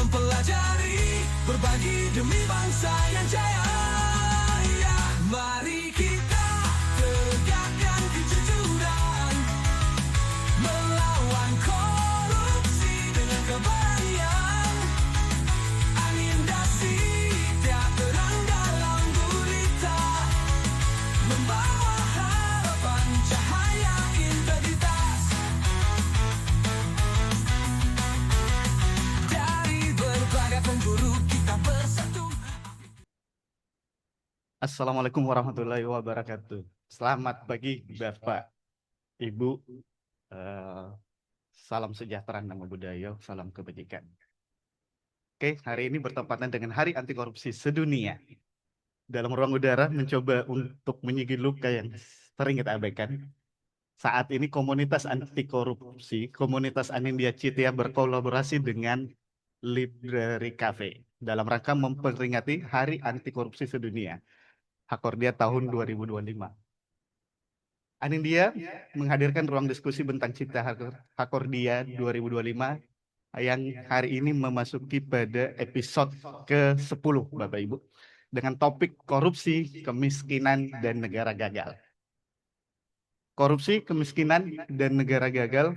mempelajari, berbagi demi bangsa yang jaya. Ya, mari kita tegakkan kejujuran, melawan korupsi dengan keberanian. Anindasi tiap terang dalam gurita, membawa harapan cahaya integritas. Dari berbagai penjuru kita bersatu. Assalamualaikum warahmatullahi wabarakatuh. Selamat pagi Bapak, Ibu. Salam sejahtera, nama budaya, salam kebajikan. Oke, hari ini bertepatan dengan Hari Anti Korupsi Sedunia. Dalam ruang udara mencoba untuk menyingkir luka yang sering kita abaikan. Saat ini komunitas anti korupsi, komunitas Anindya Citya berkolaborasi dengan Library Cafe dalam rangka memperingati Hari Anti Korupsi Sedunia, Hakordia tahun 2025. Anindya menghadirkan ruang diskusi tentang Cipta Hakordia 2025 yang hari ini memasuki pada episode ke-10, Bapak Ibu, dengan topik korupsi, kemiskinan, dan negara gagal. Korupsi, kemiskinan, dan negara gagal,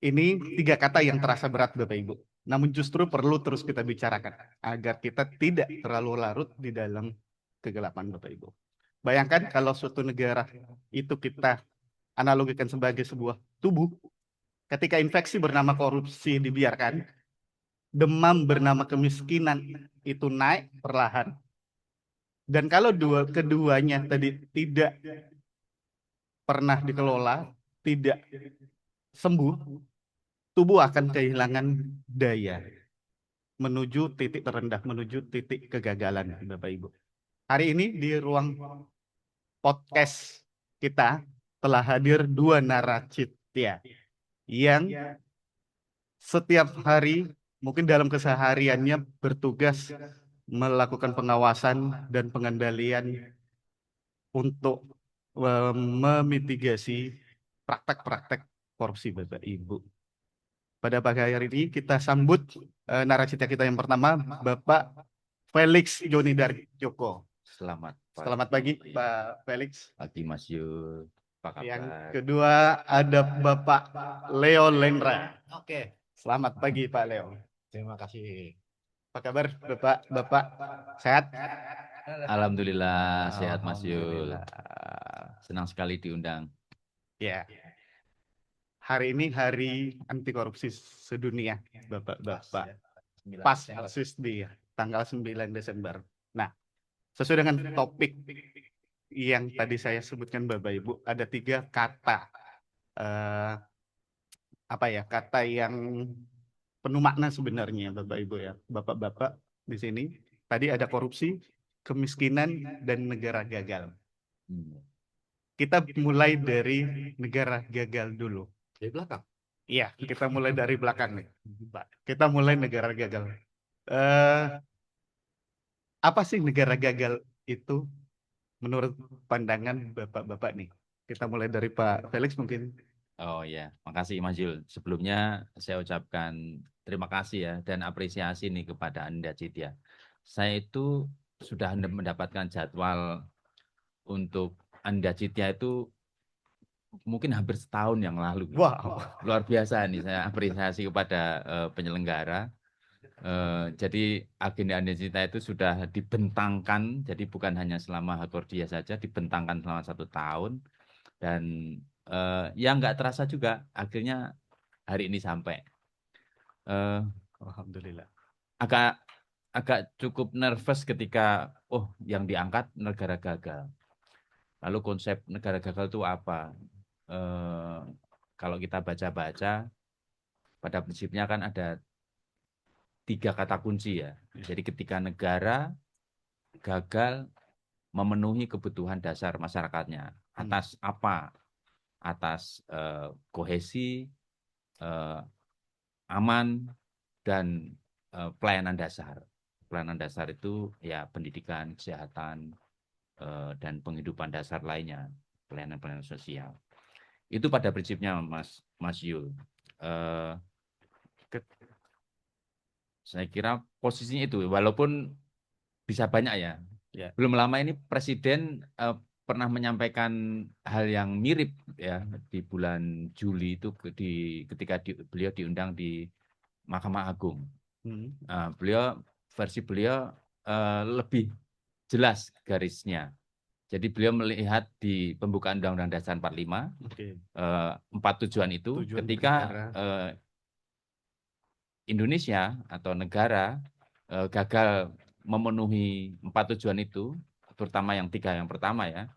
ini 3 kata yang terasa berat, Bapak Ibu. Namun justru perlu terus kita bicarakan agar kita tidak terlalu larut di dalam kegelapan, Bapak Ibu. Bayangkan kalau suatu negara itu kita analogikan sebagai sebuah tubuh, ketika infeksi bernama korupsi dibiarkan, demam bernama kemiskinan itu naik perlahan. Dan kalau keduanya tadi tidak pernah dikelola, tidak sembuh, tubuh akan kehilangan daya menuju titik terendah, menuju titik kegagalan, Bapak Ibu. Hari ini di ruang podcast kita telah hadir 2 naracitya yang setiap hari, mungkin dalam kesehariannya bertugas melakukan pengawasan dan pengendalian untuk memitigasi praktek-praktek korupsi, Bapak Ibu. Pada pagi hari ini kita sambut narasumber kita yang pertama, Bapak Felix Joni Darjoko. Selamat pagi, Pak Felix. Pagi Mas Yul. Apa kabar? Yang kedua ada Bapak Leo Lendra. Oke, Selamat pagi, Pak Leo. terima kasih. Apa kabar, Bapak? Sehat? Alhamdulillah sehat Mas Yul. Alhamdulillah. Senang sekali diundang. Ya. Hari ini Hari Anti Korupsi Sedunia, Bapak-bapak. Pas persis di tanggal 9 Desember. Nah, sesuai dengan topik yang tadi saya sebutkan, Bapak Ibu, ada 3 kata. Kata yang penuh makna sebenarnya, Bapak Ibu ya. Bapak-bapak di sini. Tadi ada korupsi, kemiskinan, dan negara gagal. Kita mulai dari negara gagal dulu. Dari belakang. Iya, kita mulai dari belakang nih. Kita mulai negara gagal. Apa sih negara gagal itu menurut pandangan Bapak-bapak nih? Kita mulai dari Pak Felix mungkin. Oh ya, makasih Mas Yul. Sebelumnya saya ucapkan terima kasih ya dan apresiasi nih kepada Anindya Citya. Saya itu sudah mendapatkan jadwal untuk Anindya Citya itu mungkin hampir setahun yang lalu. Wow. Luar biasa nih, saya apresiasi kepada penyelenggara. Jadi agenda Anindya Citya itu sudah dibentangkan, jadi bukan hanya selama Hakordia saja, dibentangkan selama 1 tahun. Dan yang nggak terasa juga akhirnya hari ini sampai. Alhamdulillah. Agak cukup nervous ketika yang diangkat negara gagal. Lalu konsep negara gagal itu apa? Kalau kita baca-baca, pada prinsipnya kan ada 3 kata kunci ya. Jadi ketika negara gagal memenuhi kebutuhan dasar masyarakatnya, atas apa? Atas kohesi, aman, dan pelayanan dasar. Pelayanan dasar itu ya pendidikan, kesehatan, dan penghidupan dasar lainnya, pelayanan-pelayanan sosial. Itu pada prinsipnya Mas Yul. Saya kira posisinya itu, walaupun bisa banyak ya. Ya. Belum lama ini Presiden pernah menyampaikan hal yang mirip ya di bulan Juli itu ketika beliau diundang di Mahkamah Agung. Hmm. Versi beliau lebih jelas garisnya. Jadi beliau melihat di pembukaan Undang-Undang Dasar 45 Oke. 4 tujuan itu Tujuan ketika bernegara. Indonesia atau negara gagal memenuhi 4 tujuan itu, terutama yang 3 yang pertama ya,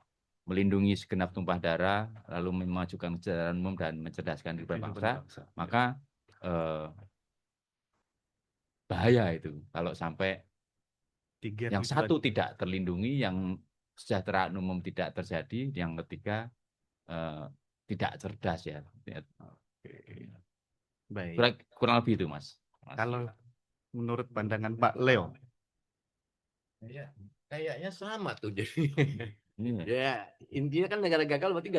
melindungi segenap tumpah darah, lalu memajukan kesejahteraan umum dan mencerdaskan kehidupan Kehidupan bangsa, bangsa. maka bahaya itu kalau sampai Tiga yang tujuan. satu tidak terlindungi, yang kesejahteraan umum tidak terjadi, yang ketiga eh, tidak cerdas ya. Oke. Baik. Kurang lebih itu, Mas. Kalau menurut pandangan Pak Leo, Ya, kayaknya sama tuh jadi. Iya. Ya, intinya kan negara gagal berarti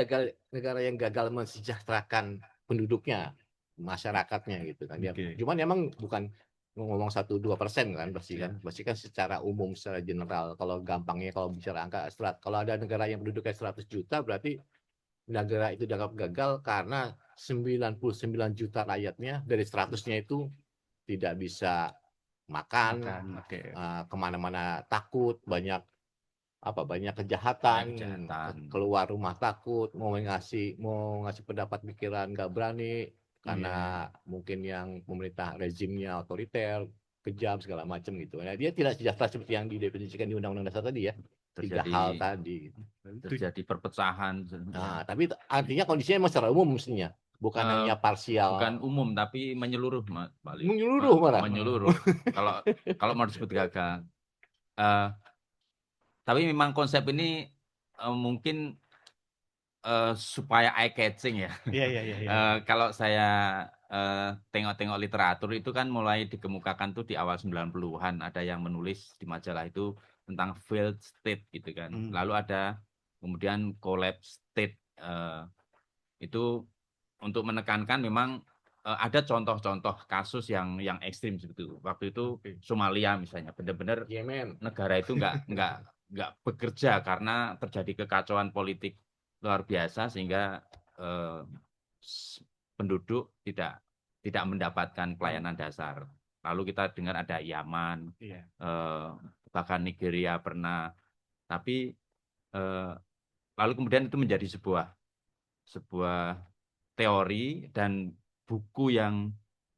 negara yang gagal mensejahterakan penduduknya, masyarakatnya gitu kan. Ya, Oke. cuman emang bukan ngomong 1-2% kan pasti Ya. kan. Pasti kan secara umum, secara general. Kalau gampangnya kalau bicara angka kalau ada negara yang penduduknya 100 juta berarti negara itu dianggap gagal karena 99 juta rakyatnya dari 100-nya itu tidak bisa makan, Makan. Oke. kemana-mana takut, banyak kejahatan, Kejahatan. keluar rumah takut, mau ngasih pendapat pikiran nggak berani karena mungkin yang pemerintah rezimnya otoriter, kejam segala macam gitu. Nah, dia tidak sejahtera seperti yang didefinisikan di Undang-Undang Dasar tadi ya. Tiga Terjadi hal tadi. terjadi perpecahan. Nah, tapi artinya kondisinya memang secara umum mestinya, bukan Eh, hanya parsial. Bukan umum tapi menyeluruh, paling Menyeluruh malah. menyeluruh. Kalau mau disebut gagal. Eh, tapi memang konsep ini mungkin supaya eye catching ya. Iya, iya, iya, iya. Kalau saya tengok-tengok literatur itu kan mulai dikemukakan tuh di awal 90-an, ada yang menulis di majalah itu tentang failed state gitu kan. Hmm. Lalu ada kemudian collapse state, itu untuk menekankan memang ada contoh-contoh kasus yang ekstrim seperti itu. Waktu itu Oke. Somalia misalnya, benar-benar Yemen. negara itu nggak bekerja karena terjadi kekacauan politik luar biasa sehingga penduduk tidak mendapatkan pelayanan dasar. Lalu kita dengar ada Yaman, Iya. bahkan Nigeria pernah. Tapi lalu kemudian itu menjadi sebuah teori dan buku yang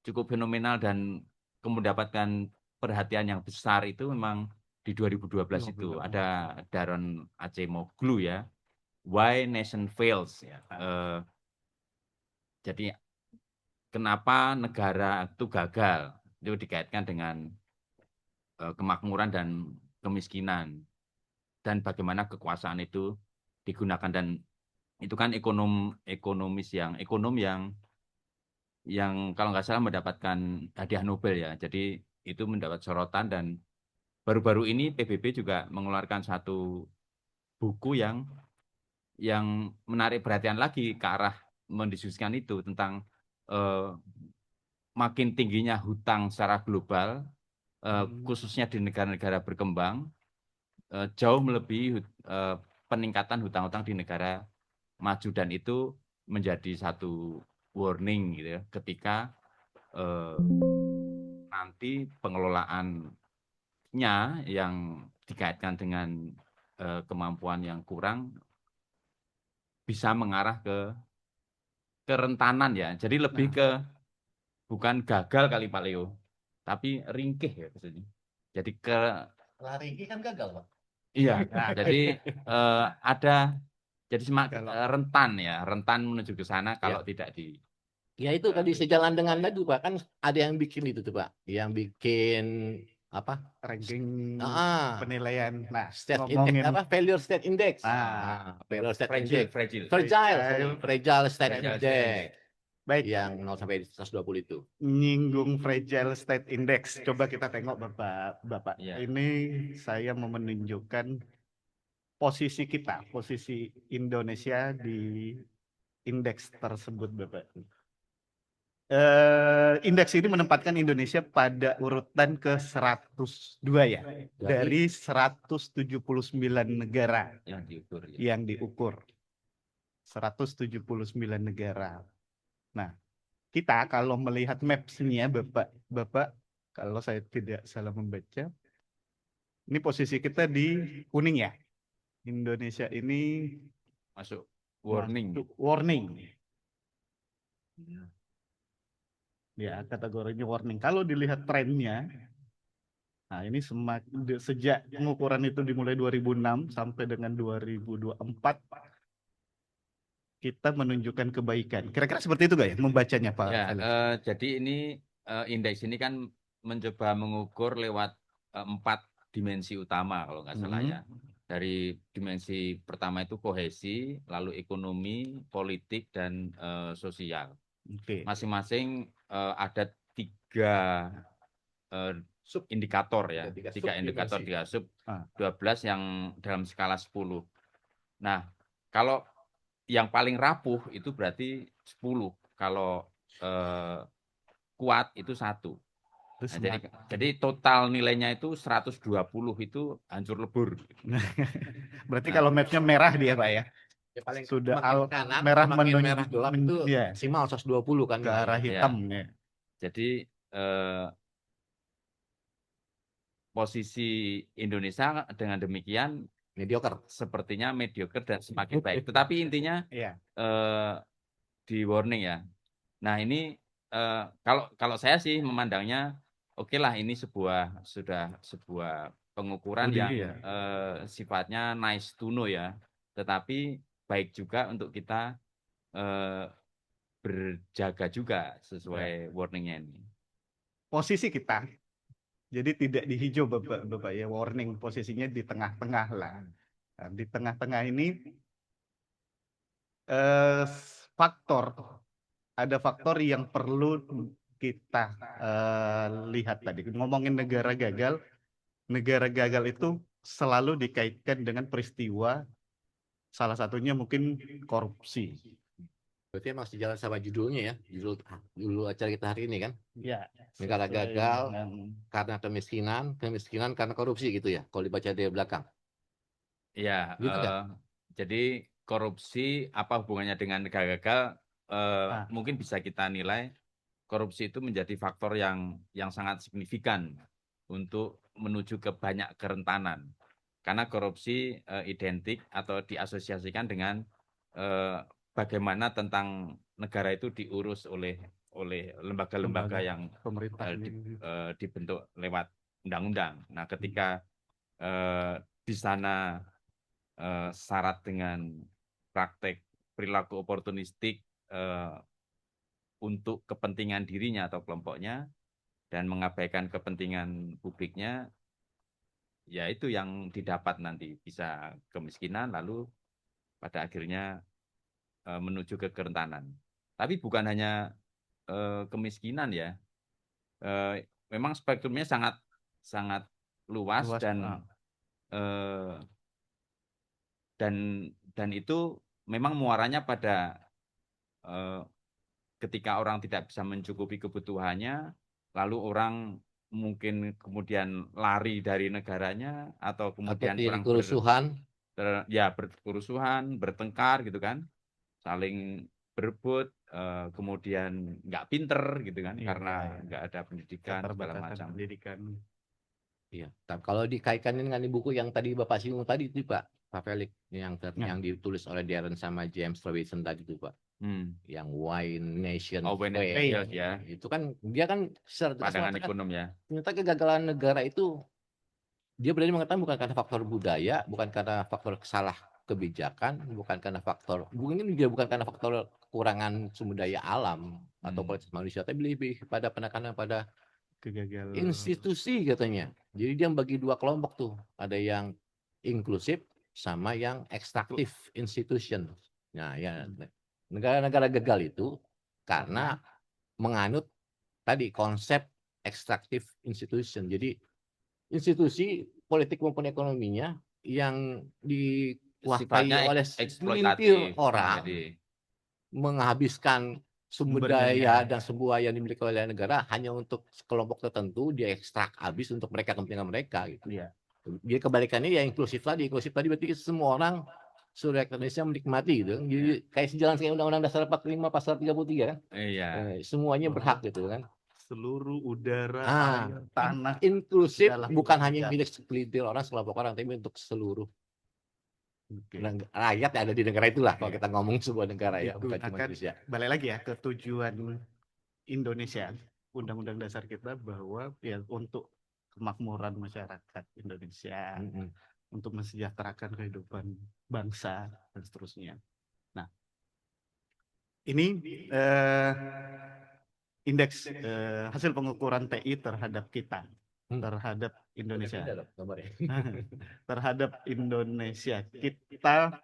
cukup fenomenal dan mendapatkan perhatian yang besar itu memang di 2012 itu ada Daron Acemoglu ya, Why Nation Fails ya. Jadi kenapa negara itu gagal, itu dikaitkan dengan kemakmuran dan kemiskinan dan bagaimana kekuasaan itu digunakan, dan itu kan ekonom yang kalau nggak salah mendapatkan hadiah Nobel ya. Jadi itu mendapat sorotan, dan baru-baru ini PBB juga mengeluarkan satu buku yang menarik perhatian lagi ke arah mendiskusikan itu tentang makin tingginya hutang secara global, khususnya di negara-negara berkembang, jauh melebihi peningkatan hutang-hutang di negara maju, dan itu menjadi satu warning gitu ya, ketika nanti pengelolaannya yang dikaitkan dengan kemampuan yang kurang bisa mengarah ke kerentanan ya. Jadi lebih ke bukan gagal kali Pak Leo, tapi ringkih ya maksudnya. Jadi Lari kan gagal, Pak. iya, jadi ada jadi Kalau- rentan menuju ke sana kalau tidak di Ya itu tadi sejalan dengan tadi Pak, kan ada yang bikin itu tuh Pak, yang bikin apa? ranking Ah, penilaian. Nah, state ngomongin index, failure state index. Failure state fragile, index. fragile. Fragile state Fragile index. state baik, Yang 0 sampai 120 itu. nyinggung fragile state index. Coba kita tengok Bapak. Iya. Ini saya mau menunjukkan posisi kita, posisi Indonesia di indeks tersebut, Bapak. Indeks ini menempatkan Indonesia pada urutan ke-102 ya, dari 179 negara yang diukur ya. yang diukur. 179 negara. Nah, kita kalau melihat maps-nya Bapak, kalau saya tidak salah membaca, ini posisi kita di kuning ya. Indonesia ini Masuk warning. masuk warning. Ya, kategorinya warning. Kalau dilihat trennya, nah ini sejak pengukuran itu dimulai 2006 sampai dengan 2024, kita menunjukkan kebaikan. Kira-kira seperti itu nggak ya membacanya Pak Ya, Felix? jadi ini indeks ini kan mencoba mengukur lewat 4 dimensi utama kalau nggak salah ya. Dari dimensi pertama itu kohesi, lalu ekonomi, politik, dan sosial. Oke. Masing-masing ada 3 Sub. indikator ya, Ada 3 3 indikator, subdimensi. 3 sub, Ah. 12 yang dalam skala 10. Nah, kalau yang paling rapuh itu berarti 10. Kalau kuat itu 1. Terus Nah, jadi total nilainya itu 120 itu hancur lebur. berarti Nah. kalau mapnya merah dia Pak ya, Ya, paling sudah makin kanan, merah makin menunjuk merah gelap itu ya, maksimal 120 kan ke arah nilainya. hitam ya. Jadi posisi Indonesia dengan demikian Mediocre. sepertinya mediocre dan semakin baik. Tetapi intinya Iya. Di warning ya. Nah ini kalau saya sih memandangnya oke lah, ini sudah sebuah pengukuran yang Iya. sifatnya nice to know ya. Tetapi baik juga untuk kita berjaga juga sesuai warningnya ini. Posisi kita, jadi tidak di hijau Bapak ya, warning posisinya di tengah-tengah lah. Nah, di tengah-tengah ini ada faktor yang perlu kita lihat tadi. Ngomongin negara gagal itu selalu dikaitkan dengan peristiwa, salah satunya mungkin korupsi. Berarti emang sejalan sama judulnya ya, judul acara kita hari ini kan. Ya. Negara sesuai gagal dengan karena kemiskinan karena korupsi gitu ya, kalau dibaca dari belakang. Ya, Gitu kan? jadi korupsi apa hubungannya dengan negara gagal? Ah. Mungkin bisa kita nilai korupsi itu menjadi faktor yang sangat signifikan untuk menuju ke banyak kerentanan. Karena korupsi identik atau diasosiasikan dengan bagaimana tentang negara itu diurus oleh lembaga-lembaga yang pemerintah dibentuk lewat undang-undang. Nah, ketika di sana syarat dengan praktek perilaku oportunistik untuk kepentingan dirinya atau kelompoknya dan mengabaikan kepentingan publiknya, ya itu yang didapat nanti, bisa kemiskinan lalu pada akhirnya menuju ke kerentanan. Tapi bukan hanya kemiskinan ya, memang spektrumnya sangat luas dan itu memang muaranya pada ketika orang tidak bisa mencukupi kebutuhannya, lalu orang mungkin kemudian lari dari negaranya atau kemudian orang berkerusuhan, bertengkar gitu kan, saling berebut, kemudian nggak pinter gitu kan, karena nggak ada pendidikan segala macam. Iya. Kalau dikaitkan dengan buku yang tadi Bapak singgung tadi itu Pak Felix, yang ditulis oleh Darren sama James Robinson tadi itu Pak. Yang Why Nation Fail ya. Itu kan dia kan secara pandangan ekonom ya. Ternyata kegagalan negara itu dia berani mengatakan bukan karena faktor budaya, bukan karena faktor salah kebijakan, bukan karena faktor kekurangan sumber daya alam atau kualitas manusia, tapi lebih pada penekanan pada kegagalan institusi katanya. Jadi dia bagi 2 kelompok tuh, ada yang inklusif sama yang ekstraktif institution. Nah ya, negara-negara gagal itu karena menganut tadi konsep ekstraktif institution. Jadi institusi politik maupun ekonominya yang dikuasai oleh segelintir orang, menghabiskan sumber daya dan sumber yang dimiliki oleh negara hanya untuk kelompok tertentu dia ekstrak habis untuk mereka kepentingan mereka gitu. Iya. Jadi kebalikannya ya inklusif tadi berarti semua orang seluruh rakyat Indonesia menikmati gitu. Jadi kayak sejalan kayak Undang-Undang Dasar 45 pasal 33 kan. Iya. Semuanya berhak gitu kan. Seluruh udara, Ah, air, tanah. Inklusif segala bukan macam. hanya milik segelintir orang, sekelompok orang, tapi untuk seluruh Oke. rakyat yang ada di negara itulah. Kalau Iya. kita ngomong sebuah negara ya, bukan cuma Digunakan, Indonesia. balik lagi ya ke tujuan Indonesia, Undang-Undang Dasar kita bahwa ya untuk kemakmuran masyarakat Indonesia, untuk mensejahterakan kehidupan bangsa dan seterusnya. Nah, ini indeks hasil pengukuran TI terhadap kita, terhadap Indonesia, terhadap Indonesia. Kita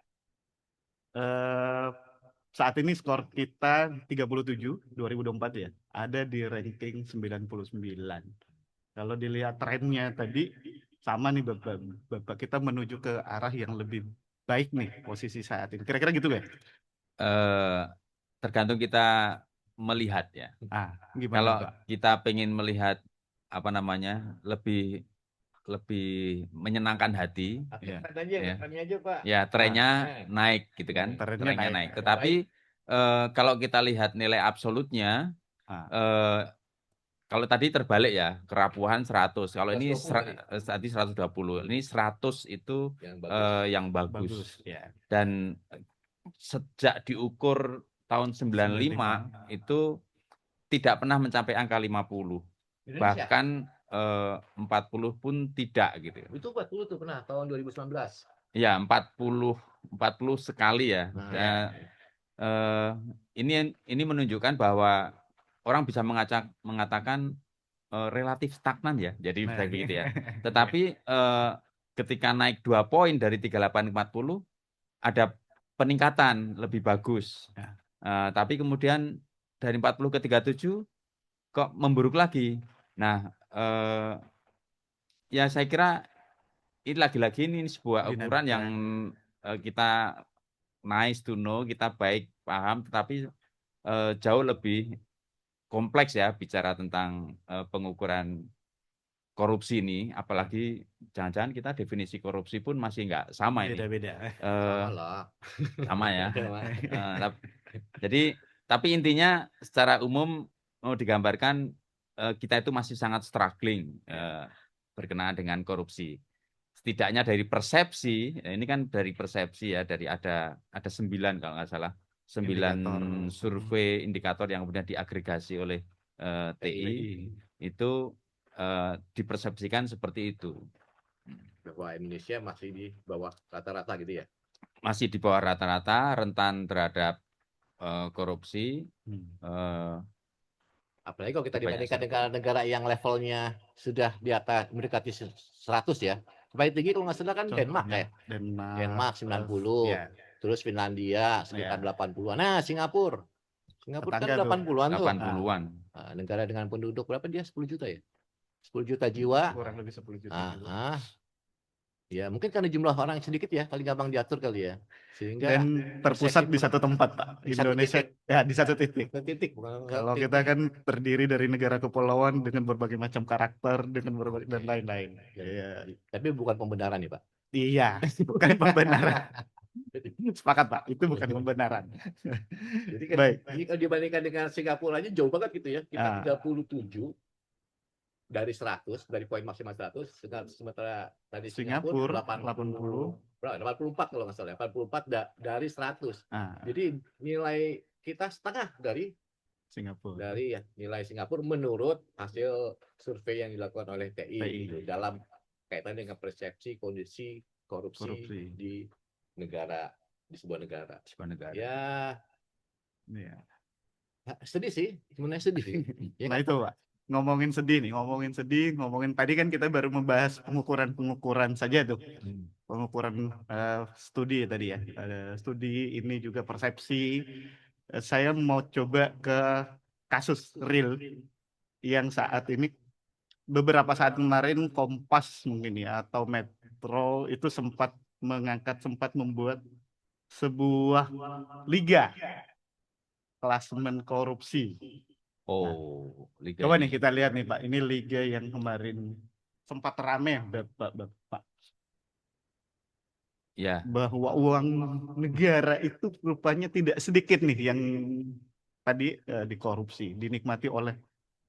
saat ini skor kita 37 2024 ya, ada di ranking 99. Kalau dilihat trennya tadi sama nih Bapak, kita menuju ke arah yang lebih baik nih posisi saat ini. Kira-kira gitu kan? Tergantung kita melihat ya. Gimana Kalau Pak? kita pengen melihat apa namanya lebih menyenangkan hati, Ya. Trennya aja Pak. ya trennya naik gitu kan, Trennya naik. Tetapi kalau kita lihat nilai absolutnya, kalau tadi terbalik ya, kerapuhan 100. Kalau ini tadi 120. Ini 100 itu yang bagus. Ya. Dan sejak diukur tahun 95 itu tidak pernah mencapai angka 50. Bahkan 40 pun tidak gitu. Itu 40 tuh pernah tahun 2019. Ya, 40 sekali ya. Ini menunjukkan bahwa orang bisa mengatakan relatif stagnan ya. Jadi bisa begitu ya. Tetapi ketika naik 2 poin dari 38 ke 40 ada peningkatan lebih bagus. Tapi kemudian dari 40 ke 37 kok memburuk lagi. Nah, ya saya kira ini lagi-lagi ini sebuah ukuran yang kita nice to know, kita baik paham, tetapi jauh lebih kompleks ya bicara tentang pengukuran korupsi ini, apalagi jangan-jangan kita definisi korupsi pun masih nggak sama ini. Beda-beda. Sama ya. Jadi, tapi intinya secara umum mau digambarkan kita itu masih sangat struggling berkenaan dengan korupsi. Setidaknya dari persepsi, ini kan dari persepsi ya, dari ada 9 kalau nggak salah, 9 survei indikator yang kemudian diagregasi oleh TI itu dipersepsikan seperti itu. Bahwa Indonesia masih di bawah rata-rata gitu ya? Masih di bawah rata-rata, rentan terhadap korupsi. Apalagi kalau kita dibandingkan dengan negara yang levelnya sudah di atas mendekati 100 ya. Paling tinggi kalau nggak salah kan Denmark ya. Denmark 90. Ya. Terus Finlandia sekitar 80-an. Nah, Singapura kan 80-an tuh. 80-an. Negara dengan penduduk berapa dia? 10 juta ya? 10 juta jiwa. Kurang lebih 10 juta. Ya, mungkin karena jumlah orang sedikit ya, paling gampang diatur kali ya. Sehingga dan terpusat di satu tempat, Pak. Indonesia ya di satu titik. Kalau kita kan terdiri dari negara kepulauan dengan berbagai macam karakter, dengan berbagai dan lain-lain. Ya. Tapi bukan pembenaran ya, Pak. Iya, bukan pembenaran. Sepakat, Pak. Itu bukan pembenaran. Jadi kan, kalau dibandingkan dengan Singapura aja jauh banget gitu ya. Kita 37 dari 100, dari poin maksimal 100, sementara tadi Singapura 84 kalau nggak salah, 84 dari 100. Jadi nilai kita setengah dari Singapura. Dari nilai Singapura menurut hasil survei yang dilakukan oleh TI. Gitu, dalam kaitan dengan persepsi kondisi korupsi di negara, di sebuah negara. Ya. Sedih sih, sebenarnya sedih sih. Nah itu Pak, ngomongin tadi kan kita baru membahas pengukuran saja tuh, pengukuran studi tadi ya, studi ini juga persepsi. Saya mau coba ke kasus real yang saat ini beberapa saat kemarin Kompas mungkin ya atau Metro itu sempat membuat sebuah liga klasemen korupsi. Oh, liga Coba nih ini. kita lihat nih Pak, ini liga yang kemarin sempat rame Bapak, Ya, bahwa uang negara itu rupanya tidak sedikit nih yang tadi dikorupsi, dinikmati oleh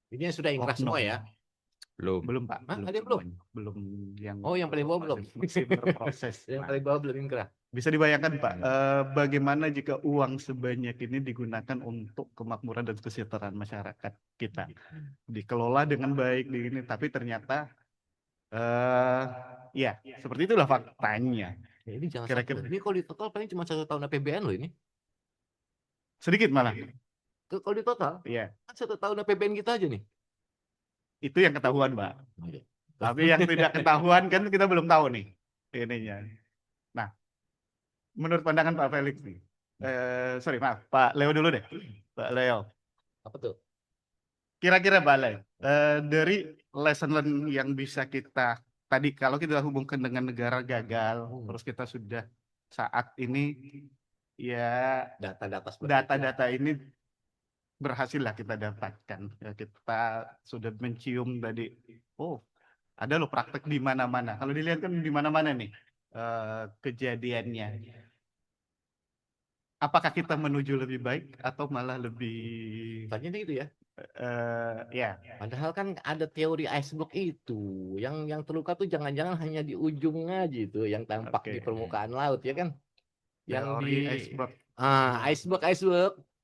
Ini yang sudah ingkrah semua ya. belum. belum Pak, Hah, ada belum, belum? belum yang Oh, yang paling bawah belum. masih berproses. Yang Nah, paling bawah belum ingkrah. bisa dibayangkan Pak, bagaimana jika uang sebanyak ini digunakan untuk kemakmuran dan kesejahteraan masyarakat kita, dikelola dengan baik di ini, tapi ternyata ya seperti itulah faktanya. Ya, ini jangan Kira-kira sampai. Ini kalau di total paling cuma 1 tahun APBN loh ini. sedikit malah, Kalau di total ya kan 1 tahun APBN kita aja nih. itu yang ketahuan Pak. Oh, iya. Tapi yang tidak ketahuan kan kita belum tahu nih ininya. Nah, menurut pandangan Pak Felix nih, sorry maaf, Pak Leo dulu deh, Pak Leo. Apa tuh? Kira-kira Pak Leo, dari lesson learn yang bisa kita tadi kalau kita hubungkan dengan negara gagal, terus kita sudah saat ini ya Data-data seperti itu. data-data ini berhasil lah kita dapatkan. Ya, kita sudah mencium tadi, oh ada loh praktek di mana-mana. Kalau dilihat kan di mana-mana nih kejadiannya. Apakah kita menuju lebih baik atau malah lebih Tanya itu ya. ya Padahal kan ada teori iceberg itu. Yang terluka tuh jangan-jangan hanya di ujung aja itu yang tampak Oke. di permukaan laut ya kan. Yang teori di iceberg, iceberg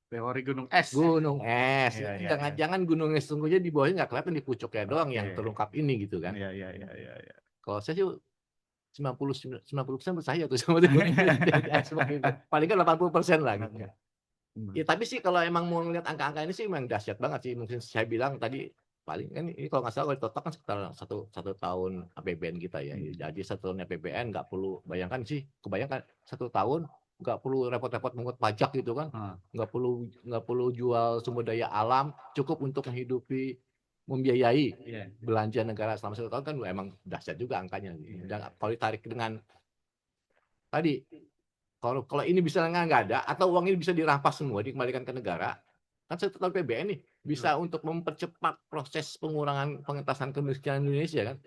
teori gunung es. gunung es. Iya, Itu iya, jangan-jangan gunung es sungguhnya di bawahnya nggak kelihatan, di pucuknya doang yang Oke. terungkap ini gitu kan. Iya, iya, iya, iya, iya. Kalau saya sih 90% percaya tuh sama teori iceberg itu. Paling kan 80% lah gitu. Ya tapi sih kalau emang mau ngeliat angka-angka ini sih memang dahsyat banget sih. Mungkin saya bilang tadi paling kan ini kalau nggak salah kalau total kan sekitar satu tahun APBN kita ya. Jadi 1 tahun APBN nggak perlu, bayangkan sih, kebayangkan 1 tahun nggak perlu repot-repot mengut pajak gitu kan, nggak perlu jual sumber daya alam, cukup untuk menghidupi, membiayai Iya. belanja negara selama 1 tahun kan emang dahsyat juga angkanya. Dan kalau ditarik dengan tadi, kalau ini bisa nggak ada atau uang ini bisa dirampas semua dikembalikan ke negara, kan 1 tahun PBN nih bisa untuk mempercepat proses pengurangan pengentasan kemiskinan Indonesia kan.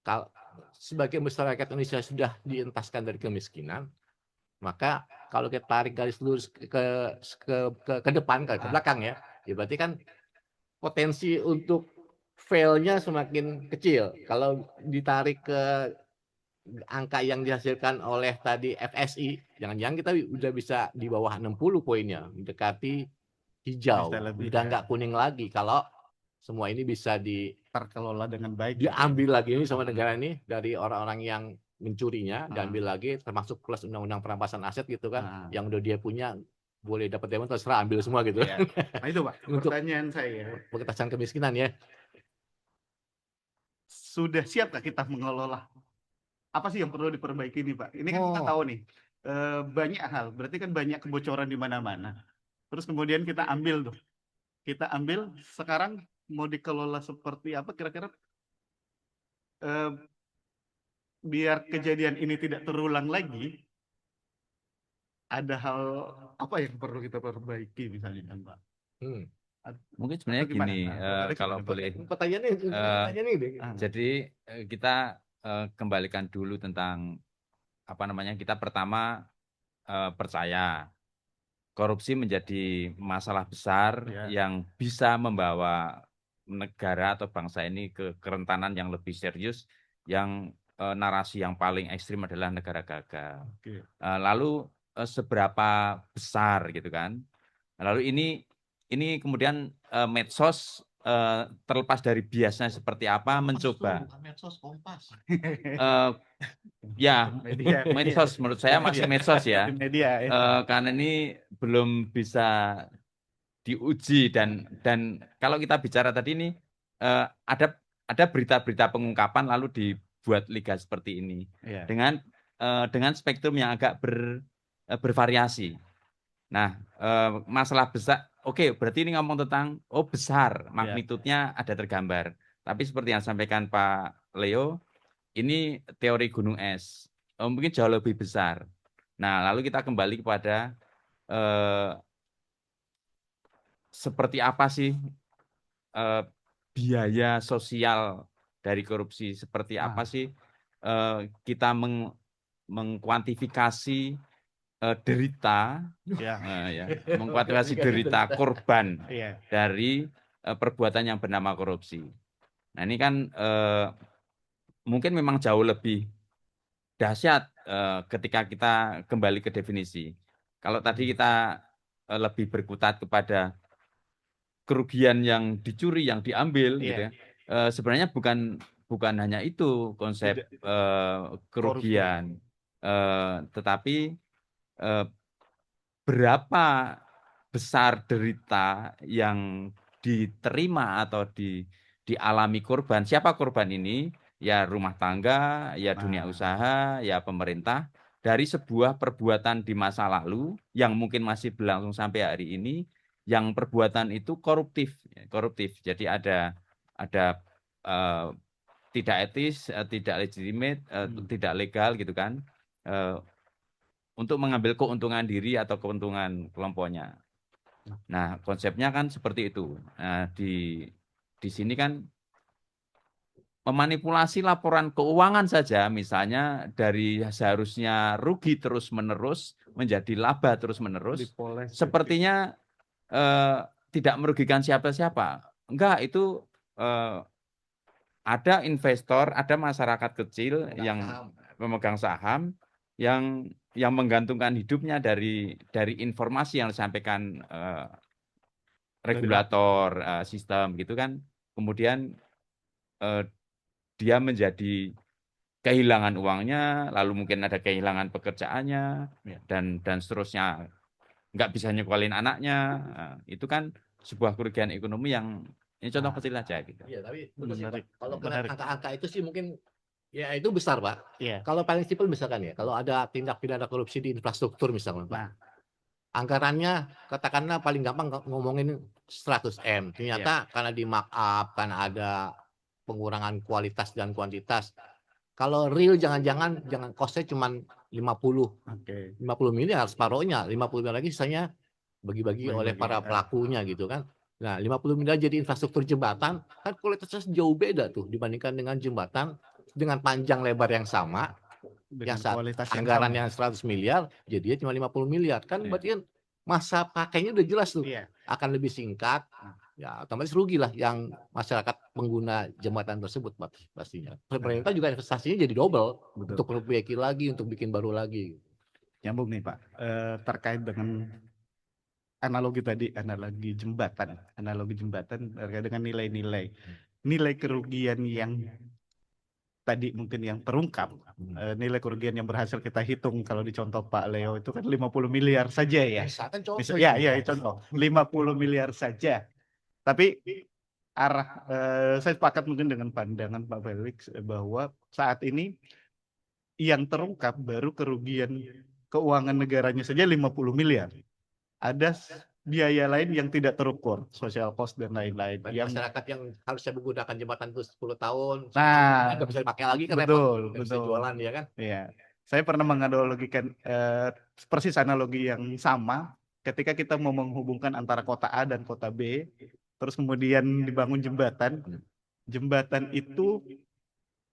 Kalau sebagian besar rakyat Indonesia sudah dientaskan dari kemiskinan, maka kalau kita tarik garis lurus ke depan ke belakang ya berarti kan potensi untuk fail-nya semakin kecil. Kalau ditarik ke angka yang dihasilkan oleh tadi FSI, jangan-jangan kita udah bisa di bawah 60 poinnya, mendekati hijau, Bisa lebih, udah ya. nggak kuning lagi kalau semua ini bisa Terkelola dengan baik. diambil lagi ini sama negara ini dari orang-orang yang mencurinya, Ah. diambil lagi termasuk plus undang-undang perampasan aset gitu kan, Ah. yang udah dia punya boleh dapat demo terserah ambil semua gitu. Iya. Nah itu Pak, Untuk pertanyaan saya. pengentasan kemiskinan ya. Sudah siapkah kita mengelola? Apa sih yang perlu diperbaiki nih Pak? Ini kan kita tahu nih, banyak hal. Berarti kan banyak kebocoran di mana-mana. Terus kemudian kita ambil tuh. Kita ambil, sekarang mau dikelola seperti apa kira-kira? Biar kejadian ini tidak terulang lagi, ada hal apa yang perlu kita perbaiki misalnya kan Pak? Mungkin sebenarnya Atau gimana? gini, Pak Felix kalau gimana, Pak? boleh. Pertanyaannya ini. Jadi kita kembalikan dulu tentang apa namanya, kita pertama percaya korupsi menjadi masalah besar Ya. yang bisa membawa negara atau bangsa ini ke kerentanan yang lebih serius, yang narasi yang paling ekstrim adalah negara gagal. Oke. Lalu seberapa besar gitu kan? Lalu ini kemudian medsos terlepas dari biasnya seperti apa mencoba Medsos, Kompas. ya Media, medsos menurut saya masih medsos ya. Media. Ya. Karena ini belum bisa diuji dan kalau kita bicara tadi ini ada berita-berita pengungkapan lalu dibuat liga seperti ini Ya. dengan spektrum yang agak bervariasi. Nah, masalah besar, oke, berarti ini ngomong tentang besar, magnitudenya ada tergambar. Tapi seperti yang sampaikan Pak Leo, ini teori gunung es, mungkin jauh lebih besar. Nah, lalu kita kembali kepada seperti apa sih eh, biaya sosial dari korupsi, seperti apa sih kita mengkuantifikasi derita, Ya, ya, mengkuantifikasi derita korban iya. dari perbuatan yang bernama korupsi. Nah ini kan mungkin memang jauh lebih dahsyat ketika kita kembali ke definisi. Kalau tadi kita lebih berkutat kepada kerugian yang dicuri, yang diambil, gitu Iya. ya. Sebenarnya bukan hanya itu konsep Tidak. kerugian, tetapi eh, berapa besar derita yang diterima atau dialami korban. Siapa korban ini? Ya rumah tangga, ya dunia Nah, usaha, ya pemerintah dari sebuah perbuatan di masa lalu yang mungkin masih berlangsung sampai hari ini, yang perbuatan itu koruptif. Jadi ada eh, tidak etis, tidak legitimate, tidak legal gitu kan. Eh, untuk mengambil keuntungan diri atau keuntungan kelompoknya. Nah, konsepnya kan seperti itu. Nah, di sini kan memanipulasi laporan keuangan saja, misalnya dari seharusnya rugi terus-menerus menjadi laba terus-menerus, dipoles. sepertinya eh, tidak merugikan siapa-siapa. Enggak, itu ada investor, ada masyarakat kecil yang pemegang saham yang menggantungkan hidupnya dari informasi yang disampaikan regulator sistem gitu kan. Kemudian eh, dia menjadi kehilangan uangnya, lalu mungkin ada kehilangan pekerjaannya Ya. dan seterusnya, nggak bisa nyekolin anaknya. Itu kan sebuah kerugian ekonomi yang ini contoh kecil aja gitu. Iya, tapi betul sih, Pak. Menarik. Kalau kena Menarik. angka-angka itu sih mungkin ya itu besar, Pak. Iya. Kalau paling simpel misalkan ya, kalau ada tindak pidana korupsi di infrastruktur misalnya, Pak. Nah, Anggarannya katakanlah paling gampang ngomongin 100 M. Ternyata karena di markup, karena ada pengurangan kualitas dan kuantitas. Kalau real jangan cost-nya cuma 50 oke. 50 miliar separohnya, 50 miliar lagi sisanya bagi-bagi oleh Bagi-bagi, para pelakunya gitu kan. Nah, 50 miliar jadi infrastruktur jembatan, kan kualitasnya jauh beda tuh dibandingkan dengan jembatan dengan panjang lebar yang sama, Dengan yang saat kualitas yang anggaran sama. yang 100 miliar, jadinya cuma 50 miliar. Kan Iya. berarti kan masa pakainya udah jelas tuh, Iya. akan lebih singkat. Ya, otomatis rugi lah yang masyarakat pengguna jembatan tersebut pastinya. Pemerintah juga investasinya jadi double Betul. untuk memperbaiki lagi, untuk bikin baru lagi. Nyambung nih Pak. Terkait dengan analogi tadi, analogi jembatan terkait dengan nilai-nilai. Nilai kerugian yang tadi mungkin yang terungkap, nilai kerugian yang berhasil kita hitung kalau di contoh Pak Leo itu kan 50 miliar saja ya. Misalkan contoh Ya, itu. ya, contoh 50 miliar saja. Tapi saya sepakat mungkin dengan pandangan Pak Felix bahwa saat ini yang terungkap baru kerugian keuangan negaranya saja 50 miliar. Ada biaya lain yang tidak terukur, social cost dan lain-lain. Bagi Yang masyarakat yang harusnya menggunakan jembatan itu 10 tahun, Nah, nggak bisa dipakai lagi kan repot, betul, nggak bisa betul. jualan ya kan. Iya, saya pernah menganalogikan persis analogi yang sama ketika kita mau menghubungkan antara kota A dan kota B, terus kemudian dibangun jembatan. Jembatan itu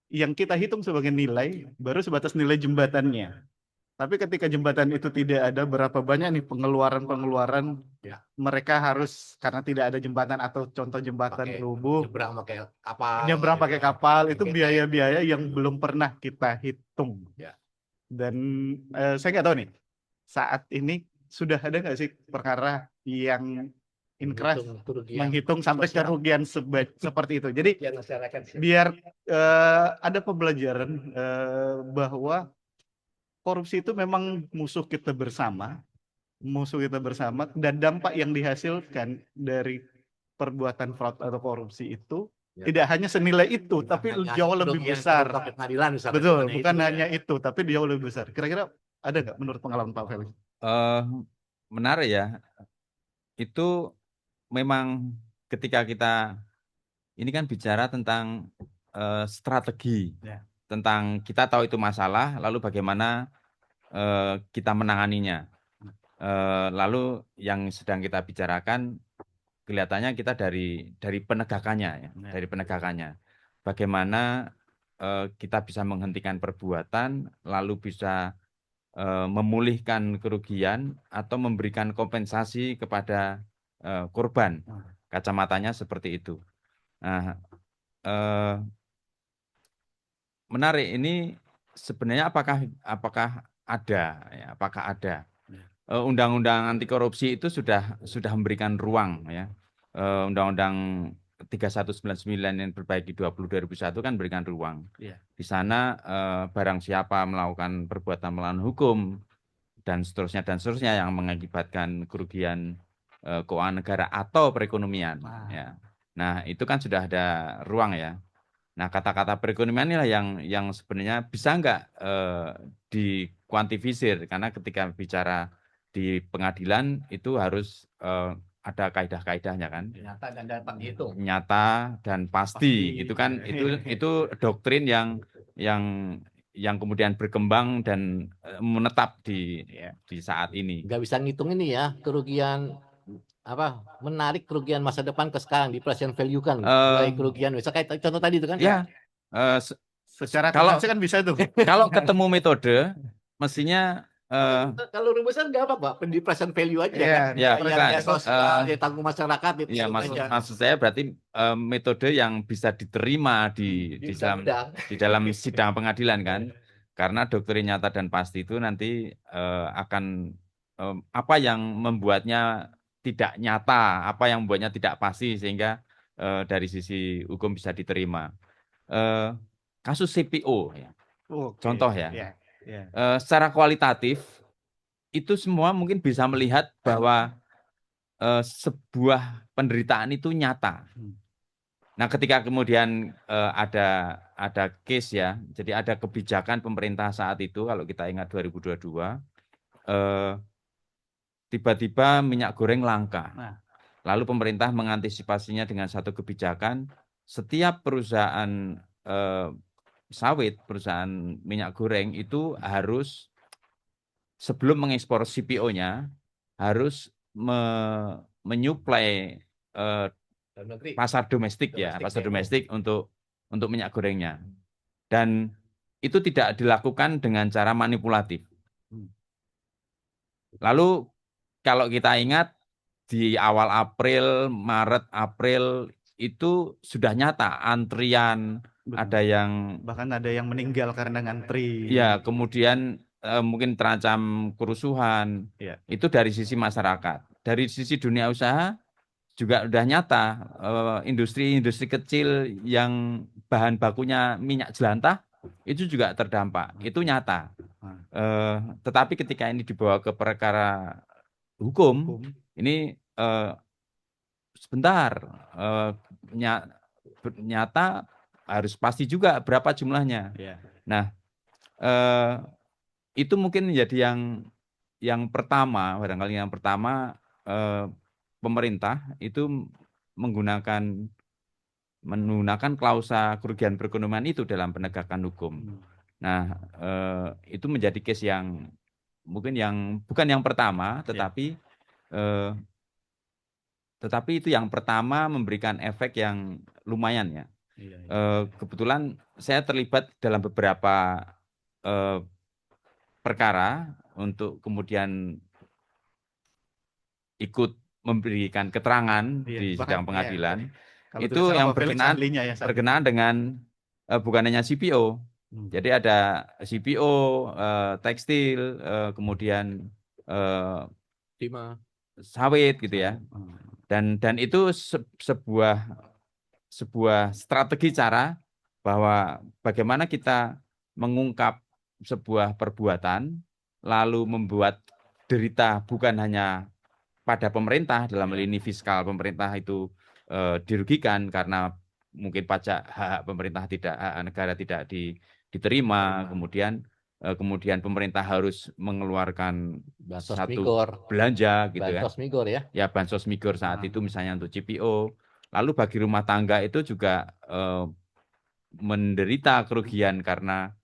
yang kita hitung sebagai nilai baru sebatas nilai jembatannya. Tapi ketika jembatan itu tidak ada, berapa banyak nih pengeluaran Ya. mereka harus karena tidak ada jembatan atau contoh jembatan Pakai rubuh, nyebrang pakai kapal. nyebrang pakai kapal, itu Pakai biaya-biaya yang belum pernah kita hitung. Ya. Dan saya nggak tahu nih, saat ini sudah ada nggak sih perkara yang inkrah menghitung kerugian menghitung sampai sosial kerugian seperti itu. Jadi yang masyarakat sih. biar ada pembelajaran bahwa korupsi itu memang musuh kita bersama dan dampak yang dihasilkan dari perbuatan fraud atau korupsi itu Ya. tidak hanya senilai itu, tapi Hanya jauh lebih kerugian besar. terungkap di pengadilan misalkan, Betul, hanya bukan itu, ya. hanya itu, tapi jauh lebih besar. Kira-kira ada nggak menurut pengalaman Pak Felix? Menarik ya. Itu memang ketika kita ini kan bicara tentang strategi, Ya. tentang kita tahu itu masalah, lalu bagaimana kita menanganinya. Lalu yang sedang kita bicarakan kelihatannya kita dari penegakannya ya, Ya. dari penegakannya. Bagaimana kita bisa menghentikan perbuatan, lalu bisa memulihkan kerugian atau memberikan kompensasi kepada korban. Kacamatanya seperti itu. Nah, menarik ini sebenarnya apakah ada ya, apakah ada undang-undang anti korupsi itu sudah memberikan ruang ya. Undang-undang 3199 yang diperbaiki 20/2001 kan berikan ruang. Iya. Di sana barang siapa melakukan perbuatan melawan hukum dan seterusnya yang mengakibatkan kerugian keuangan negara atau perekonomian ya. Nah, itu kan sudah ada ruang ya. Nah, kata-kata perekonomian inilah yang sebenarnya bisa nggak dikuantifisir, karena ketika bicara di pengadilan itu harus ada kaidah-kaidahnya kan, Nyata dan dapat dihitung. nyata dan pasti, Pasti. itu kan itu doktrin yang kemudian berkembang dan menetap di saat ini. Nggak bisa ngitung ini ya, kerugian menarik kerugian masa depan ke sekarang di present value kan, mulai kerugian misalnya kayak contoh tadi itu kan Ya, eh, se- Secara Kalau- akuntansi kan bisa tuh. kalau ketemu metode, mestinya kalau rumusan nggak apa Pak, di present value aja Iya, kan, ya, yang bukan. sosial, yang tanggung masyarakat itu ya aja. maksud saya berarti metode yang bisa diterima di undang-undang. dalam sidang pengadilan kan, karena doktrin nyata dan pasti itu nanti akan apa yang membuatnya tidak nyata, apa yang membuatnya tidak pasti sehingga dari sisi hukum bisa diterima. Kasus CPO ya. Oke. Contoh ya. Iya, iya. Secara kualitatif itu semua mungkin bisa melihat bahwa sebuah penderitaan itu nyata. Nah, ketika kemudian ada case ya, jadi ada kebijakan pemerintah saat itu, kalau kita ingat 2022, tiba-tiba minyak goreng langka. Nah. Lalu pemerintah mengantisipasinya dengan satu kebijakan, setiap perusahaan sawit, perusahaan minyak goreng itu harus sebelum mengekspor CPO-nya harus menyuplai Dalam negeri. pasar domestik ya, pasar domestik untuk minyak gorengnya. Dan itu tidak dilakukan dengan cara manipulatif. Lalu kalau kita ingat di awal April, Maret, April itu sudah nyata antrian, ada yang bahkan ada yang meninggal karena ngantri. ya, kemudian mungkin terancam kerusuhan. Ya. Itu dari sisi masyarakat. Dari sisi dunia usaha juga udah nyata, industri-industri kecil yang bahan bakunya minyak jelantah itu juga terdampak. Itu nyata. Tetapi ketika ini dibawa ke perkara hukum, ini sebentar, nyata harus pasti juga berapa jumlahnya. Ya. Nah, itu mungkin menjadi yang pertama, barangkali yang pertama, pemerintah itu menggunakan klausa kerugian perekonomian itu dalam penegakan hukum. Nah, itu menjadi case yang mungkin bukan yang pertama, tetapi itu yang pertama memberikan efek yang lumayan ya. Kebetulan saya terlibat dalam beberapa perkara untuk kemudian ikut memberikan keterangan di sidang pengadilan. Itu yang berkenaan dengan bukan hanya CPO. Jadi ada CPO, tekstil, kemudian sawit gitu ya. Dan itu sebuah strategi cara bahwa bagaimana kita mengungkap sebuah perbuatan lalu membuat derita bukan hanya pada pemerintah, dalam hal ini fiskal pemerintah itu dirugikan karena mungkin pajak hak pemerintah hak negara tidak diterima, kemudian pemerintah harus mengeluarkan Bansos satu migor. belanja gitu Bansos migor ya. Ya, bansos migor saat itu misalnya untuk CPO. Lalu bagi rumah tangga itu juga menderita kerugian karena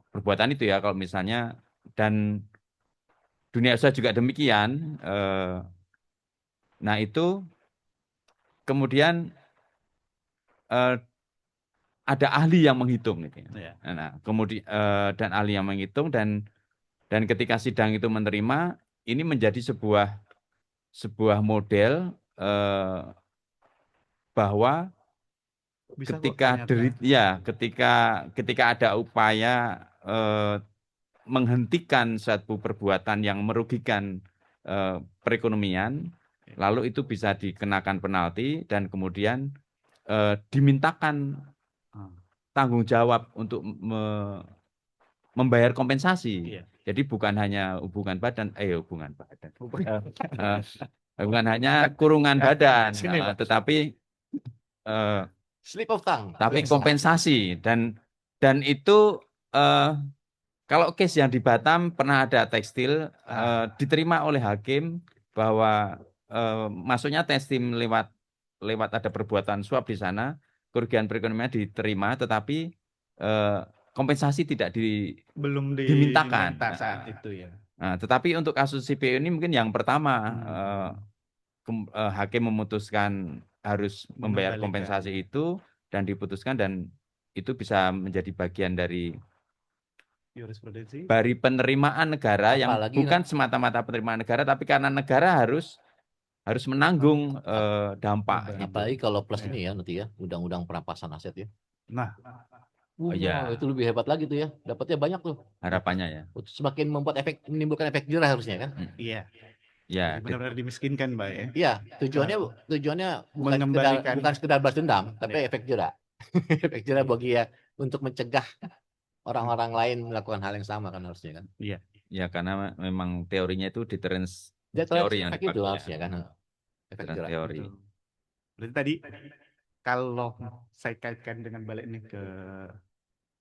perbuatan itu ya, kalau misalnya, dan dunia usaha juga demikian. Nah, itu kemudian ada ahli yang menghitung gitu ya. Ya. Nah, kemudian dan ahli yang menghitung dan ketika sidang itu menerima, ini menjadi sebuah model bahwa Bisa kok ketika ternyata. ketika ada upaya menghentikan suatu perbuatan yang merugikan perekonomian, lalu itu bisa dikenakan penalti dan kemudian dimintakan tanggung jawab untuk membayar kompensasi. Iya. Jadi bukan hanya hubungan badan, bukan hanya kurungan badan, Sini, Pak. tetapi eh, Slip of tongue. tapi kompensasi dan itu kalau case yang di Batam pernah ada tekstil diterima oleh hakim bahwa masuknya tekstil lewat ada perbuatan suap di sana, kerugian perekonomian diterima, tetapi kompensasi tidak Belum dimintakan. diminta saat itu ya. Nah, tetapi untuk kasus CPO ini mungkin yang pertama hakim memutuskan harus membayar Mengembalikan. kompensasi itu dan diputuskan dan itu bisa menjadi bagian dari Jurisprudensi. penerimaan negara yang Apalagi bukan semata-mata penerimaan negara, tapi karena negara harus menanggung dampak. Beban. Apalagi kalau plus Iya. ini ya nanti ya, undang-undang perampasan aset ya. Nah, Oh, iya. Itu lebih hebat lagi tuh ya, dapatnya banyak tuh. Harapannya ya. Semakin menimbulkan efek jerah harusnya kan. iya. Ya, Jadi benar-benar dimiskinkan, Mbak ya. Iya, tujuannya Mengembalikan. bukan sekedar balas dendam, tapi efek jerah. Efek jerah bagi ya untuk mencegah orang-orang lain melakukan hal yang sama kan harusnya kan. ya karena memang teorinya itu deterrence Deterrence teori yang effect itu dipakai, harusnya kan. Efek deterrence jerah. teori. Betul. Berarti tadi kalau saya kaitkan dengan balik ini ke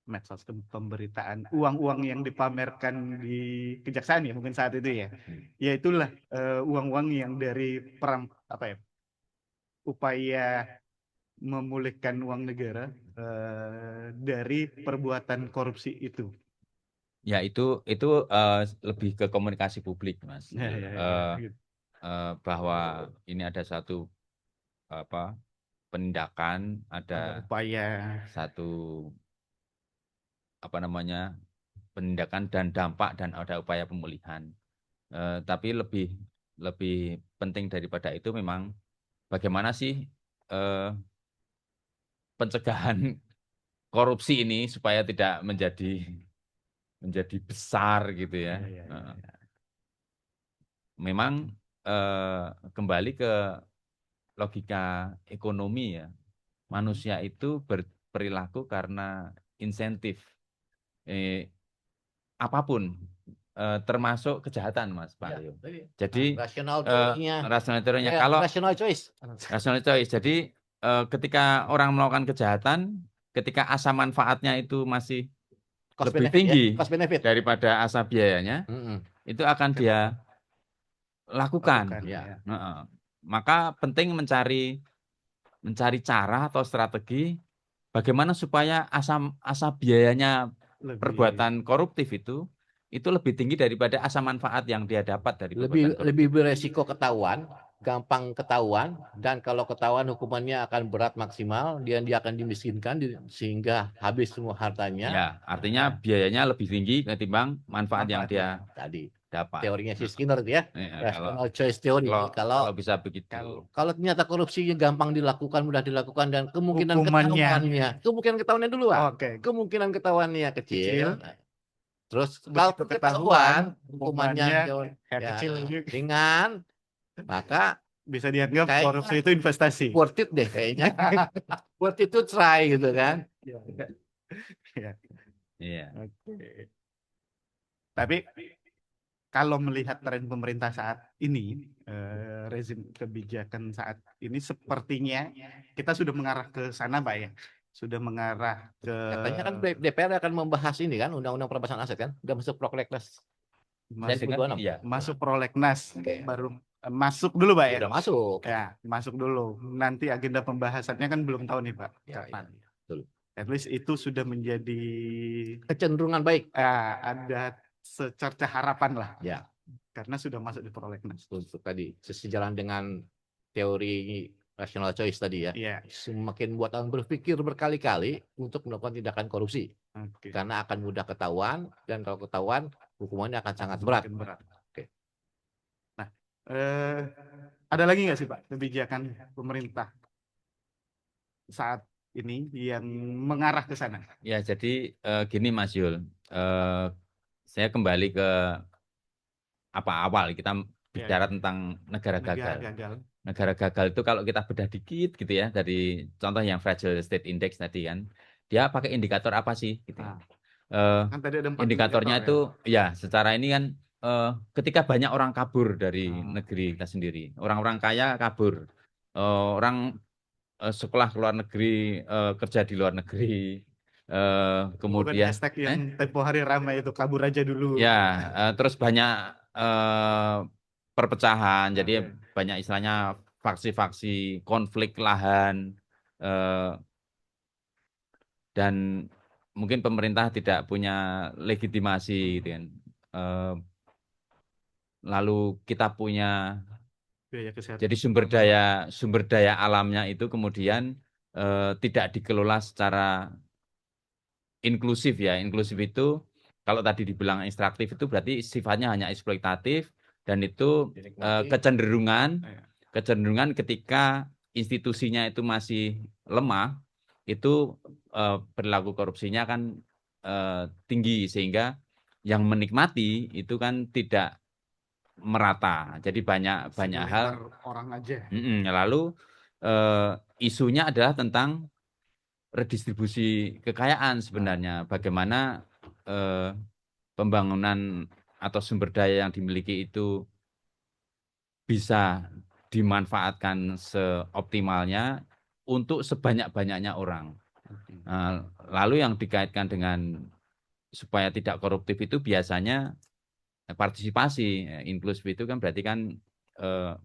medsos ke pemberitaan uang-uang yang dipamerkan di kejaksaan ya mungkin saat itu ya. Ya itulah uang-uang yang dari upaya memulihkan uang negara dari perbuatan korupsi itu. Ya itu lebih ke komunikasi publik, Mas. Gitu. Bahwa ini ada satu penindakan, ada upaya satu penindakan dan dampak dan ada upaya pemulihan. Tapi lebih penting daripada itu memang bagaimana sih pencegahan korupsi ini supaya tidak menjadi besar gitu ya. Iya. Memang kembali ke logika ekonomi ya. Manusia itu berperilaku karena insentif. Apapun termasuk kejahatan, Mas Pak Leo. Jadi rasional teorinya. rasional teorinya Ya, kalau rational choice. rational choice. Jadi ketika orang melakukan kejahatan, ketika asa manfaatnya itu masih Cost lebih benefit tinggi ya, cost benefit. daripada asa biayanya, itu akan dia lakukan. Ya. Maka penting mencari cara atau strategi bagaimana supaya asa biayanya perbuatan koruptif itu lebih tinggi daripada asa manfaat yang dia dapat dari perbuatan koruptif. Lebih beresiko ketahuan, gampang ketahuan, dan kalau ketahuan hukumannya akan berat maksimal, dia akan dimiskinkan sehingga habis semua hartanya. Ya, artinya biayanya lebih tinggi ketimbang manfaat yang dia tadi dapat. teorinya si Skinner ya, rational choice theory. Kalau bisa begitu. Kalau ternyata korupsinya gampang dilakukan, mudah dilakukan, dan kemungkinan Hukumannya. ketahuannya dulu lah. Kemungkinan ketahuannya kecil. Terus kalau ketahuan hukumannya kecil ringan, maka bisa dianggap korupsi itu investasi. Worth it deh kayaknya. Worth it to try gitu kan. Iya. Tapi kalau melihat tren pemerintah saat ini, rezim kebijakan saat ini sepertinya kita sudah mengarah ke sana, Pak ya. Sudah mengarah ke. Katanya kan DPR akan membahas ini kan, undang-undang perampasan aset kan, udah masuk prolegnas. Masuk prolegnas, baru masuk dulu, Pak ya. Udah masuk. Ya, masuk dulu. Nanti agenda pembahasannya kan belum tahu nih, Pak. Kapan? Betul. At least itu sudah menjadi kecenderungan baik. Ada secerca harapan lah. Ya. Karena sudah masuk di prolegnas. Untuk tadi sejalan dengan teori rational choice tadi ya, Iya. semakin buat orang berpikir berkali-kali untuk melakukan tindakan korupsi. Oke. Karena akan mudah ketahuan, dan kalau ketahuan hukumannya akan sangat berat. Semakin berat. Oke. Nah, ada lagi nggak sih Pak kebijakan pemerintah saat ini yang mengarah ke sana? Ya, jadi gini Mas Yul, saya kembali ke awal kita bicara tentang negara Negara gagal. gagal. Negara gagal itu kalau kita bedah dikit gitu ya, dari contoh yang Fragile State Index tadi kan, dia pakai indikator apa sih gitu ya. Kan tadi ada 4 Indikatornya indikator, itu ya secara ini kan ketika banyak orang kabur dari negeri kita sendiri, orang-orang kaya kabur, orang sekolah ke luar negeri, kerja di luar negeri, Bukan kemudian hashtag yang tempo hari ramai itu kabur aja dulu. ya terus banyak perpecahan, jadi Oke. banyak istilahnya faksi-faksi, konflik lahan, dan mungkin pemerintah tidak punya legitimasi gitu kan. Lalu kita punya, Biaya kesehatan. jadi sumber daya alamnya itu kemudian tidak dikelola secara inklusif ya. Inklusif itu kalau tadi dibilang ekstraktif itu berarti sifatnya hanya eksploitatif, dan itu Dinikmati. kecenderungan ketika institusinya itu masih lemah, itu perilaku korupsinya kan tinggi, sehingga yang menikmati itu kan tidak merata. Jadi banyak hal. Segelintir orang aja. Lalu isunya adalah tentang redistribusi kekayaan sebenarnya. Bagaimana pembangunan atau sumber daya yang dimiliki itu bisa dimanfaatkan seoptimalnya untuk sebanyak-banyaknya orang. Lalu yang dikaitkan dengan supaya tidak koruptif itu biasanya partisipasi. Inklusif itu kan berarti kan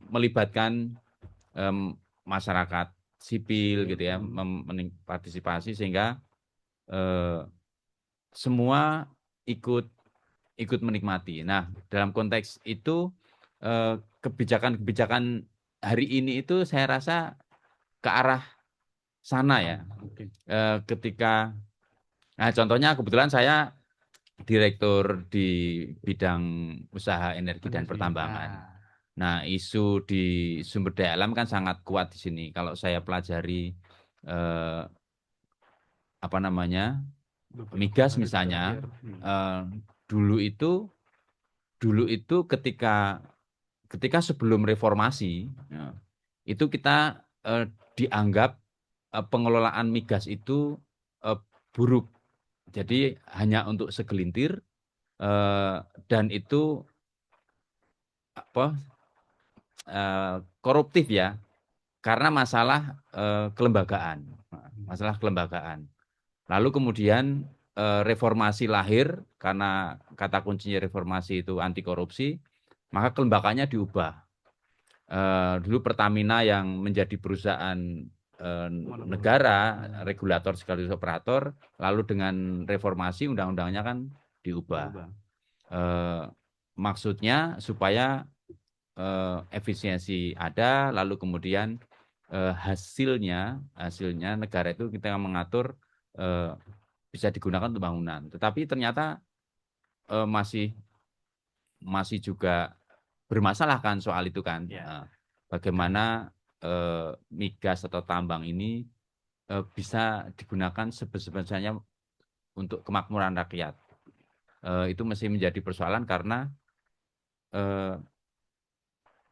melibatkan masyarakat sipil gitu ya, partisipasi sehingga semua ikut menikmati. Nah, dalam konteks itu kebijakan-kebijakan hari ini itu saya rasa ke arah sana ya. Ketika, nah contohnya kebetulan saya direktur di bidang usaha energi dan pertambangan. Nah, isu di sumber daya alam kan sangat kuat di sini. Kalau saya pelajari migas misalnya, dulu itu ketika sebelum reformasi, ya, itu kita dianggap pengelolaan migas itu buruk. Jadi hanya untuk segelintir, dan itu koruptif ya, karena masalah kelembagaan. Lalu kemudian reformasi lahir, karena kata kuncinya reformasi itu anti korupsi, maka kelembagaannya diubah. Dulu Pertamina yang menjadi perusahaan negara, regulator sekaligus operator, lalu dengan reformasi undang-undangnya kan diubah. Maksudnya supaya efisiensi ada, lalu kemudian hasilnya negara itu kita mengatur bisa digunakan untuk bangunan. Tetapi ternyata masih juga bermasalah kan soal itu kan. Bagaimana migas atau tambang ini bisa digunakan sebesar-besarnya untuk kemakmuran rakyat. Itu masih menjadi persoalan karena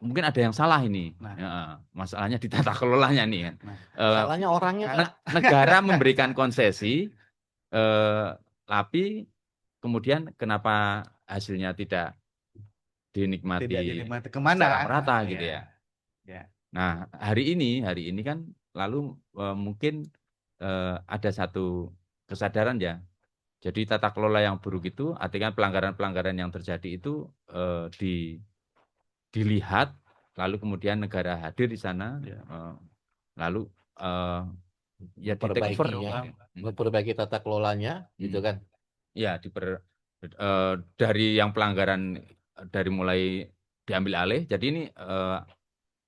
mungkin ada yang salah ini. Masalahnya di tata kelolanya nih kan. Salahnya orangnya. Negara memberikan konsesi, tapi kemudian kenapa hasilnya tidak dinikmati kemana? secara merata gitu ya. Nah, hari ini kan lalu mungkin ada satu kesadaran ya. Jadi tata kelola yang buruk itu artinya pelanggaran-pelanggaran yang terjadi itu dilihat, lalu kemudian negara hadir di sana, lalu ya memperbaiki tata kelolanya, gitu kan? Ya, dari yang pelanggaran dari mulai diambil alih. Jadi ini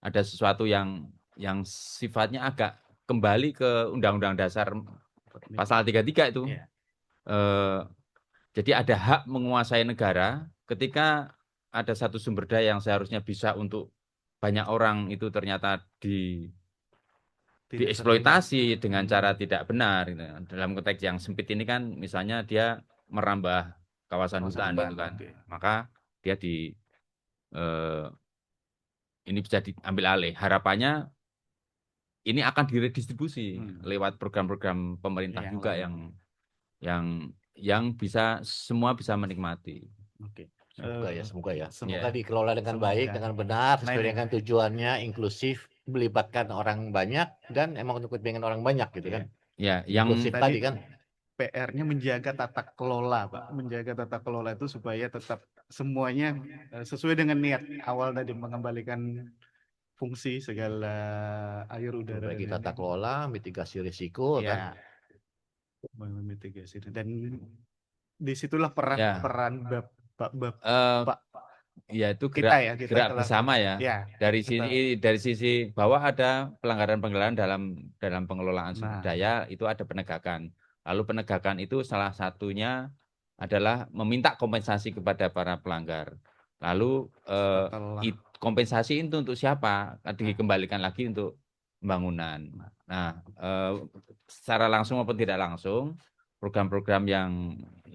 ada sesuatu yang sifatnya agak kembali ke Undang-Undang Dasar pasal 33 itu. Iya. Jadi ada hak menguasai negara ketika ada satu sumber daya yang seharusnya bisa untuk banyak orang itu ternyata Tidak dieksploitasi dengan cara Hmm. tidak benar. Gitu. Dalam konteks yang sempit ini kan misalnya dia merambah kawasan hutan gitu kan. Oke. Maka dia ini bisa diambil alih. Harapannya ini akan diredistribusi lewat program-program pemerintah Yang juga lain. yang bisa semua bisa menikmati. Oke. Semoga ya. Ya. Semoga dikelola dengan baik, Semoga. dengan benar, Nah, sesuai ini. dengan tujuannya, inklusif, melibatkan orang banyak dan emang untuk kepentingan orang banyak gitu Iya. kan. Ya, yang Inklusif tadi kan. PR-nya menjaga tata kelola, Pak. Menjaga tata kelola itu supaya tetap semuanya sesuai dengan niat awal tadi, mengembalikan fungsi segala air, udara, Bagi dan tata kelola, mitigasi risiko kan. ya, memitigasi. Dan disitulah peran Ya. Bapak ya itu kita ya, kita gerak kelas- bersama ya. ya, Dari sisi bahwa ada pelanggaran-pelanggaran dalam pengelolaan sumber Nah. daya, itu ada penegakan. Lalu penegakan itu salah satunya adalah meminta kompensasi kepada para pelanggar. Lalu setelah kompensasi itu untuk siapa? Dikembalikan lagi untuk pembangunan. Nah, secara langsung maupun tidak langsung, program-program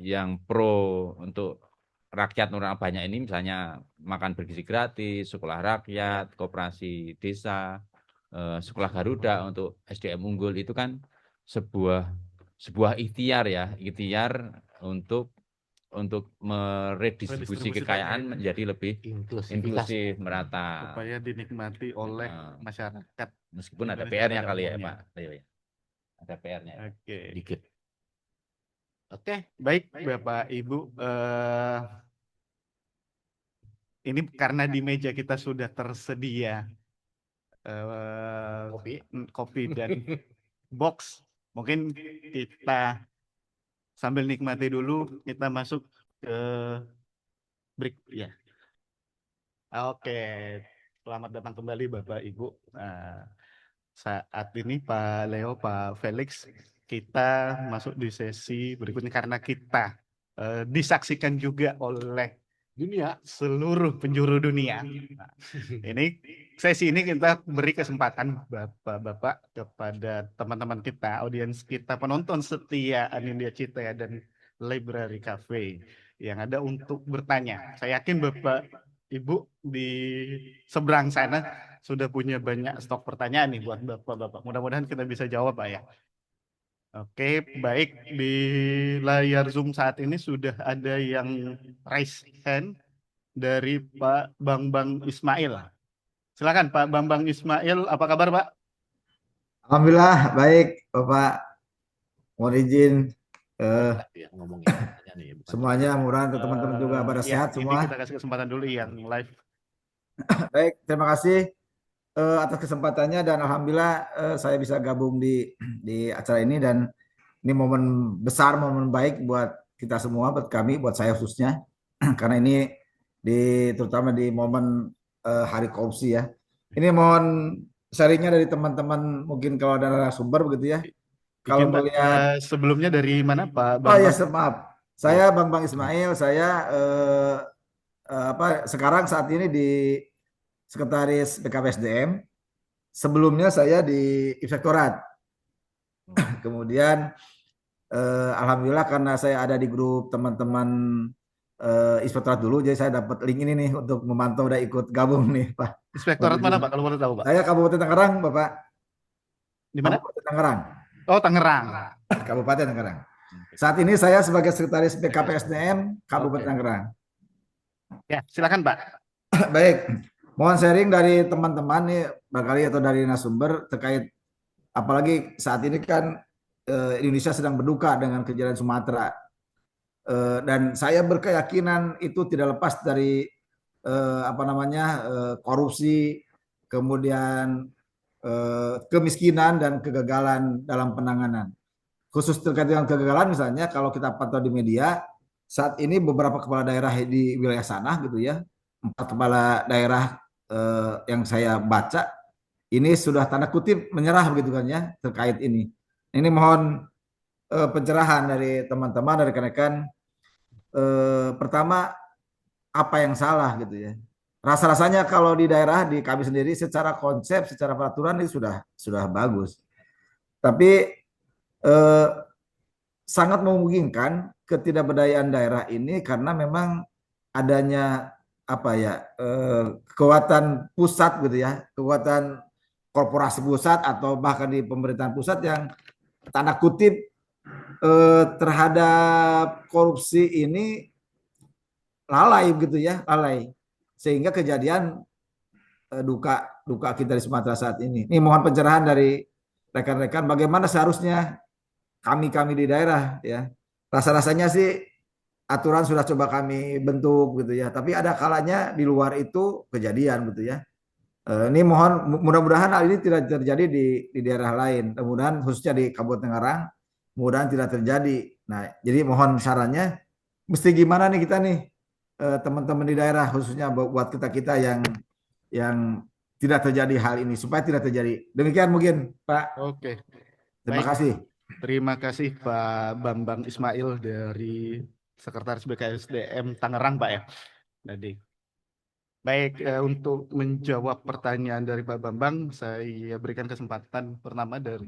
yang pro untuk rakyat orang banyak ini, misalnya makan bergizi gratis, sekolah rakyat, koperasi desa, sekolah Garuda untuk SDM unggul, itu kan sebuah ikhtiar ya, ikhtiar untuk meredistribusi kekayaan menjadi lebih inklusif, merata. supaya dinikmati oleh masyarakat. Meskipun ada Indonesia PR-nya pada kali ya, umumnya. Pak Leo ya. Ada PR-nya. Oke. Dikit. Oke. Baik, Bapak Ibu, ini karena di meja kita sudah tersedia kopi dan box, mungkin kita sambil nikmati dulu, kita masuk ke break ya. Oke, selamat datang kembali Bapak Ibu. Saat ini Pak Leo, Pak Felix, kita masuk di sesi berikutnya karena kita disaksikan juga oleh seluruh penjuru dunia. Nah, sesi ini kita beri kesempatan Bapak-bapak kepada teman-teman kita, audiens kita, penonton setia Anindya Cita dan Library Cafe yang ada untuk bertanya. Saya yakin Bapak Ibu di seberang sana sudah punya banyak stok pertanyaan nih buat Bapak-bapak. Mudah-mudahan kita bisa jawab, Pak ya. Oke, baik, di layar Zoom saat ini sudah ada yang raise hand dari Pak Bambang Ismail. Silakan Pak Bambang Ismail, apa kabar Pak? Alhamdulillah baik Bapak. Mohon izin semuanya, mudah teman-teman juga pada sehat semua. Ini kita kasih kesempatan dulu yang live. Baik, terima kasih atas kesempatannya dan alhamdulillah saya bisa gabung di acara ini, dan ini momen besar, momen baik buat kita semua, buat kami, buat saya khususnya karena ini terutama di momen Hari Korupsi ya. Ini mohon sharingnya dari teman-teman, mungkin kalau ada narasumber begitu ya. Kalau melihat sebelumnya dari mana Pak Bambang? Oh ya, maaf. Saya Bambang Ismail, saya sekarang saat ini di Sekretaris BKPSDM. Sebelumnya saya di Inspektorat. Kemudian alhamdulillah karena saya ada di grup teman-teman Inspektorat dulu, jadi saya dapat link ini nih untuk memantau dan ikut gabung nih Pak. Inspektorat mana Pak kalau boleh tahu Pak? Saya Kabupaten Tangerang Bapak. Di mana? Kabupaten Tangerang. Oh Tangerang. Kabupaten Tangerang. Saat ini saya sebagai Sekretaris BKPSDM Kabupaten Tangerang. Ya, silakan Pak. Baik, mohon sharing dari teman-teman nih barangkali atau dari narasumber terkait, apalagi saat ini kan Indonesia sedang berduka dengan kejadian Sumatera, dan saya berkeyakinan itu tidak lepas dari korupsi, kemudian kemiskinan dan kegagalan dalam penanganan. Khusus terkait dengan kegagalan, misalnya kalau kita pantau di media saat ini beberapa kepala daerah di wilayah sana gitu ya, 4 kepala daerah yang saya baca ini sudah tanda kutip menyerah begitu kan ya terkait ini. Ini mohon pencerahan dari teman-teman dari rekan-rekan. Pertama apa yang salah gitu ya. Rasa-rasanya kalau di daerah di kami sendiri secara konsep, secara peraturan ini sudah bagus. Tapi eh, sangat memungkinkan ketidakberdayaan daerah ini karena memang adanya apa ya kekuatan pusat gitu ya, kekuatan korporasi pusat atau bahkan di pemerintahan pusat yang tanda kutip terhadap korupsi ini lalai gitu ya, lalai sehingga kejadian duka kita di Sumatera saat ini. Ini mohon pencerahan dari rekan-rekan bagaimana seharusnya kami di daerah ya. Rasa-rasanya sih aturan sudah coba kami bentuk gitu ya, tapi ada kalanya di luar itu kejadian gitu ya. Ini mohon mudah-mudahan hal ini tidak terjadi di daerah lain. Mudah-mudahan khususnya di Kabupaten Ngarang, mudah-mudahan tidak terjadi. Nah, jadi mohon sarannya mesti gimana nih kita nih teman-teman di daerah khususnya buat kita yang tidak terjadi hal ini supaya tidak terjadi. Demikian mungkin Pak. Oke, Terima baik. kasih. Terima kasih Pak Bambang Ismail dari Sekretaris BKSDM Tangerang, Pak ya. Jadi, baik, untuk menjawab pertanyaan dari Pak Bambang, saya berikan kesempatan pertama dari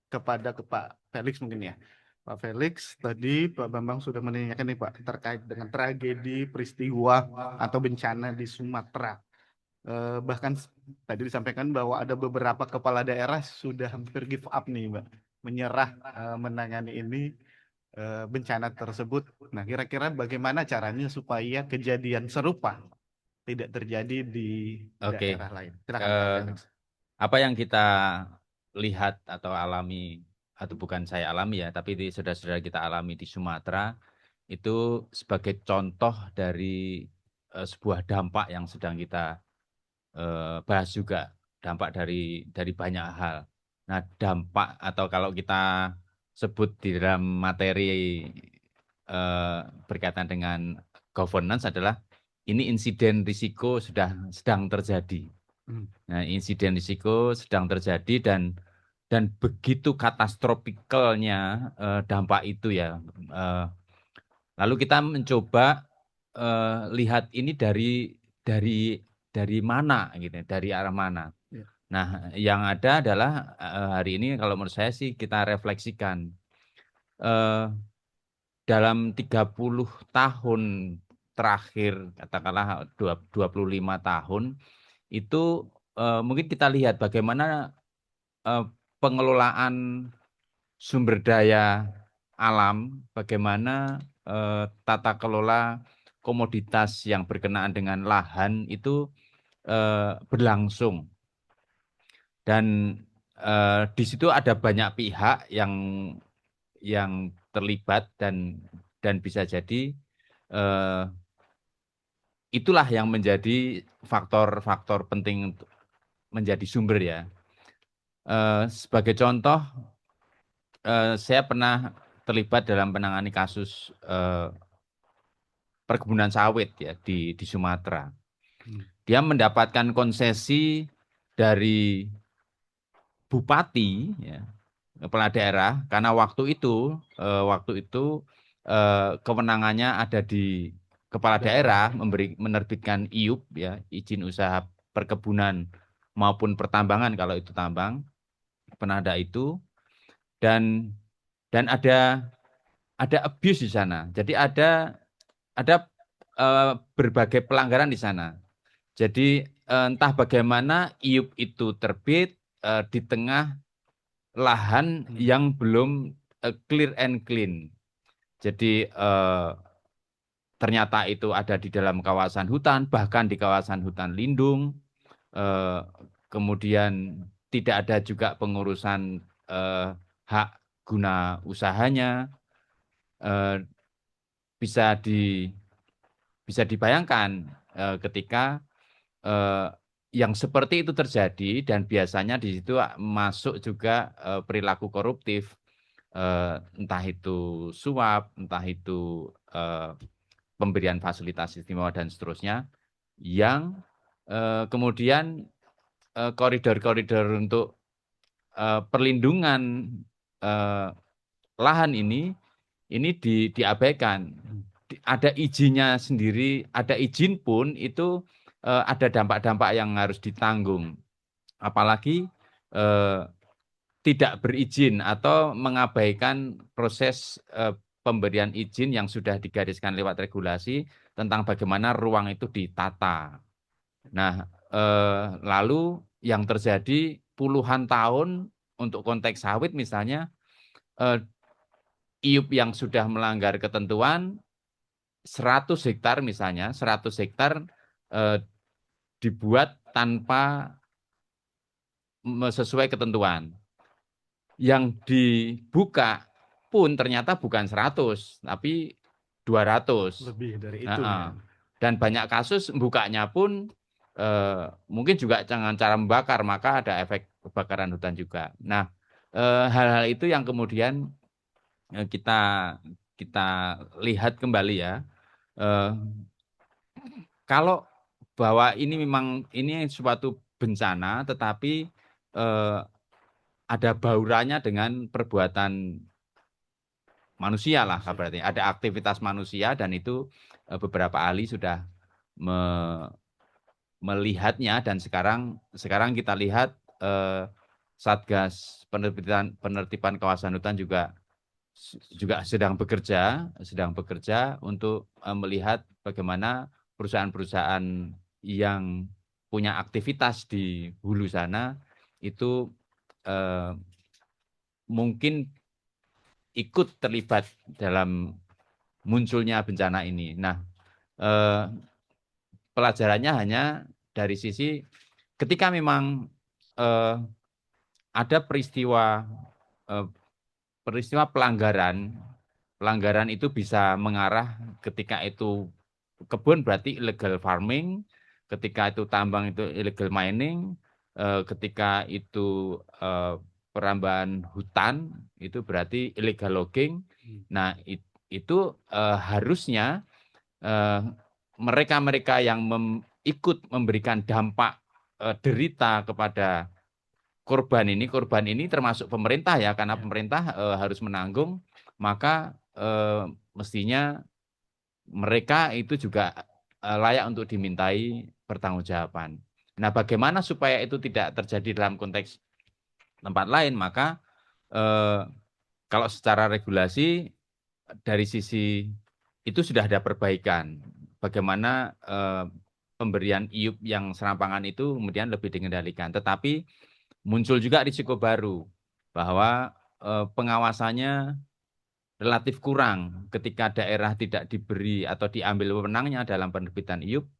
kepada Pak Felix mungkin ya. Pak Felix, tadi Pak Bambang sudah menanyakan nih Pak terkait dengan tragedi peristiwa atau bencana di Sumatera. Bahkan tadi disampaikan bahwa ada beberapa kepala daerah sudah hampir give up nih Mbak, menyerah menangani ini bencana tersebut. Nah, kira-kira bagaimana caranya supaya kejadian serupa tidak terjadi di Oke. daerah lain? Silakan Pak Eh, Felix. Apa yang kita lihat atau alami, atau bukan saya alami ya, tapi saudara-saudara kita alami di Sumatera, itu sebagai contoh dari sebuah dampak yang sedang kita bahas juga, dampak dari banyak hal. Nah, dampak atau kalau kita sebut di dalam materi berkaitan dengan governance adalah ini insiden risiko sedang terjadi. Nah, insiden risiko sedang terjadi dan begitu katastrofikalnya dampak itu ya. Lalu kita mencoba lihat ini dari mana gitu, dari arah mana. Ya. Nah, yang ada adalah hari ini kalau menurut saya sih kita refleksikan dalam 30 tahun terakhir, katakanlah 25 tahun itu mungkin kita lihat bagaimana pengelolaan sumber daya alam, bagaimana tata kelola komoditas yang berkenaan dengan lahan itu berlangsung. Dan di situ ada banyak pihak yang terlibat dan bisa jadi itulah yang menjadi faktor-faktor penting untuk menjadi sumber ya. Sebagai contoh, saya pernah terlibat dalam menangani kasus perkebunan sawit ya di Sumatera. Dia mendapatkan konsesi dari bupati, ya, kepala daerah, karena waktu itu kewenangannya ada di kepala daerah menerbitkan IUP ya, izin usaha perkebunan maupun pertambangan kalau itu tambang, pernah ada itu, dan ada abuse di sana. Jadi ada berbagai pelanggaran di sana. Jadi entah bagaimana IUP itu terbit di tengah lahan yang belum clear and clean. Jadi ternyata itu ada di dalam kawasan hutan, bahkan di kawasan hutan lindung. Kemudian tidak ada juga pengurusan hak guna usahanya. Bisa dibayangkan ketika yang seperti itu terjadi dan biasanya di situ masuk juga perilaku koruptif, entah itu suap, entah itu pemberian fasilitas istimewa dan seterusnya, yang Kemudian koridor-koridor untuk perlindungan lahan ini diabaikan. Ada izinnya sendiri, ada izin pun itu ada dampak-dampak yang harus ditanggung. Apalagi tidak berizin atau mengabaikan proses pemberian izin yang sudah digariskan lewat regulasi tentang bagaimana ruang itu ditata. Nah, lalu yang terjadi puluhan tahun untuk konteks sawit misalnya, IUP yang sudah melanggar ketentuan 100 hektar misalnya, 100 hektar dibuat tanpa sesuai ketentuan. Yang dibuka pun ternyata bukan 100, tapi 200. Lebih dari itu. Nah, dan banyak kasus bukanya pun mungkin juga dengan cara membakar, maka ada efek kebakaran hutan juga. Nah, hal-hal itu yang kemudian kita lihat kembali ya. Kalau bahwa ini memang ini suatu bencana, tetapi ada baurannya dengan perbuatan manusia lah, berarti ada aktivitas manusia, dan itu beberapa ahli sudah melihatnya, dan sekarang kita lihat Satgas penertiban kawasan hutan juga sedang bekerja untuk melihat bagaimana perusahaan-perusahaan yang punya aktivitas di hulu sana itu mungkin ikut terlibat dalam munculnya bencana ini. Nah, pelajarannya hanya dari sisi ketika memang ada peristiwa pelanggaran itu bisa mengarah, ketika itu kebun berarti illegal farming, ketika itu tambang itu illegal mining, ketika itu perambahan hutan itu berarti illegal logging. Nah, itu harusnya mereka-mereka yang ikut memberikan dampak derita kepada korban ini termasuk pemerintah ya, karena pemerintah harus menanggung, maka mestinya mereka itu juga layak untuk dimintai pertanggungjawaban. Nah, bagaimana supaya itu tidak terjadi dalam konteks tempat lain? Maka kalau secara regulasi dari sisi itu sudah ada perbaikan. Bagaimana pemberian IUP yang serampangan itu kemudian lebih dikendalikan. Tetapi muncul juga risiko baru bahwa pengawasannya relatif kurang ketika daerah tidak diberi atau diambil wewenangnya dalam penerbitan IUP,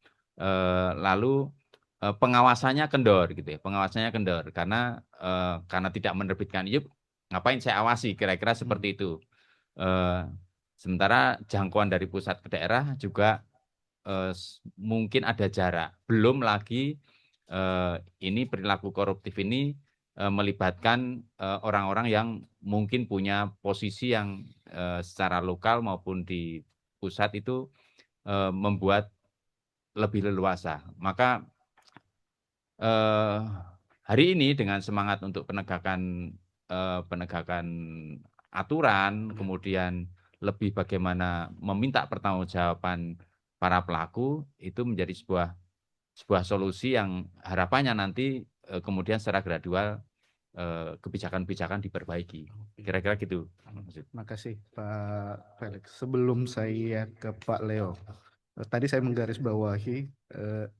lalu pengawasannya kendor gitu ya, karena tidak menerbitkan IUP, ngapain saya awasi, kira-kira seperti itu. Sementara jangkauan dari pusat ke daerah juga mungkin ada jarak, belum lagi ini perilaku koruptif ini melibatkan orang-orang yang mungkin punya posisi yang secara lokal maupun di pusat itu membuat lebih leluasa. Maka hari ini dengan semangat untuk penegakan aturan, kemudian lebih bagaimana meminta pertanggungjawaban para pelaku, itu menjadi sebuah solusi yang harapannya nanti kemudian secara gradual kebijakan-kebijakan diperbaiki. Kira-kira gitu. Terima kasih Pak Felix. Sebelum saya ke Pak Leo, tadi saya menggarisbawahi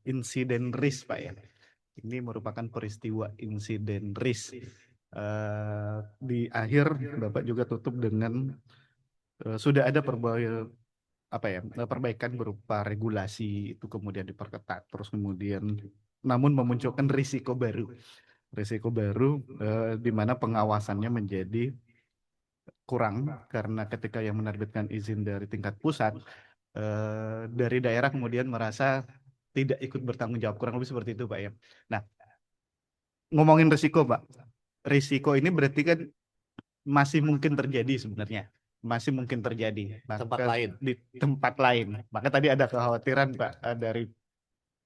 insiden risk, Pak ya. Ini merupakan peristiwa insiden risk. Di akhir Bapak juga tutup dengan sudah ada perbaikan berupa regulasi itu kemudian diperketat, terus kemudian namun memunculkan risiko baru di mana pengawasannya menjadi kurang karena ketika yang menerbitkan izin dari tingkat pusat, dari daerah kemudian merasa tidak ikut bertanggung jawab, kurang lebih seperti itu Pak ya. Nah, ngomongin risiko Pak, risiko ini berarti kan masih mungkin terjadi sebenarnya. Masih mungkin terjadi Tempat lain. di tempat lain. Maka tadi ada kekhawatiran Pak dari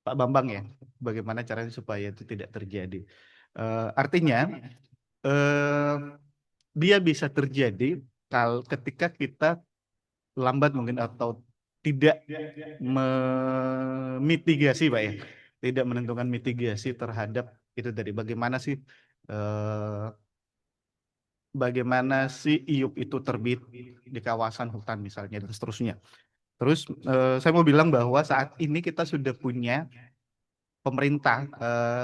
Pak Bambang ya, bagaimana caranya supaya itu tidak terjadi. Artinya dia bisa terjadi ketika kita lambat mungkin atau tidak memitigasi Pak ya, tidak menentukan mitigasi terhadap itu tadi bagaimana si iup itu terbit di kawasan hutan misalnya dan seterusnya. Terus saya mau bilang bahwa saat ini kita sudah punya pemerintah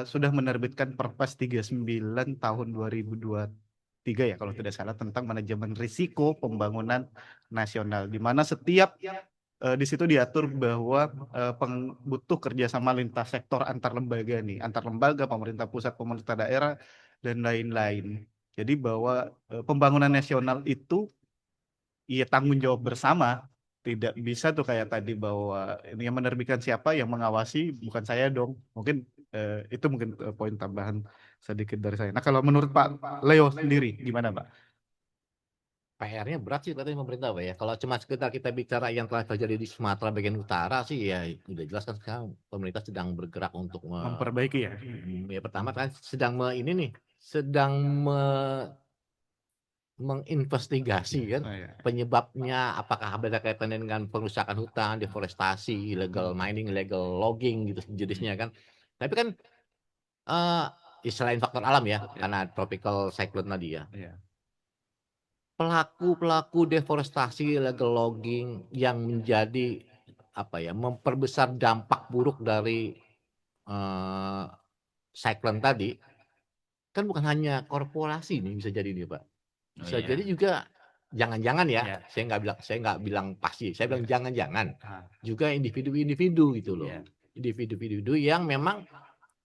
sudah menerbitkan Perpres 39 tahun 2023 ya kalau tidak salah tentang manajemen risiko pembangunan nasional, di mana setiap di situ diatur bahwa butuh kerjasama lintas sektor antar lembaga nih, antar lembaga, pemerintah pusat, pemerintah daerah, dan lain-lain. Jadi bahwa pembangunan nasional itu ya tanggung jawab bersama, tidak bisa tuh kayak tadi bahwa ini yang menerbitkan siapa, yang mengawasi bukan saya dong. Mungkin itu mungkin poin tambahan sedikit dari saya. Nah kalau menurut Pak Leo sendiri gimana Pak? PR-nya berat sih katanya pemerintah Pak ya. Kalau cuma sekedar kita bicara yang telah terjadi di Sumatera bagian utara sih ya udah jelas kan sekarang pemerintah sedang bergerak untuk Memperbaiki ya. ya pertama kan sedang menginvestigasi kan Oh, ya. penyebabnya, apakah ada kaitannya dengan perusakan hutan, deforestasi, illegal mining, illegal logging gitu jenisnya kan. Tapi kan selain faktor alam ya, karena tropical cyclone tadi ya. Iya. Pelaku deforestasi, illegal logging yang menjadi memperbesar dampak buruk dari cyclone tadi, kan bukan hanya korporasi nih bisa jadi nih Pak. Oh, Bisa iya. jadi juga jangan-jangan ya, Iya. saya nggak bilang pasti, saya bilang Iya. jangan-jangan Ah, juga individu-individu gitu loh. iya. Individu-individu yang memang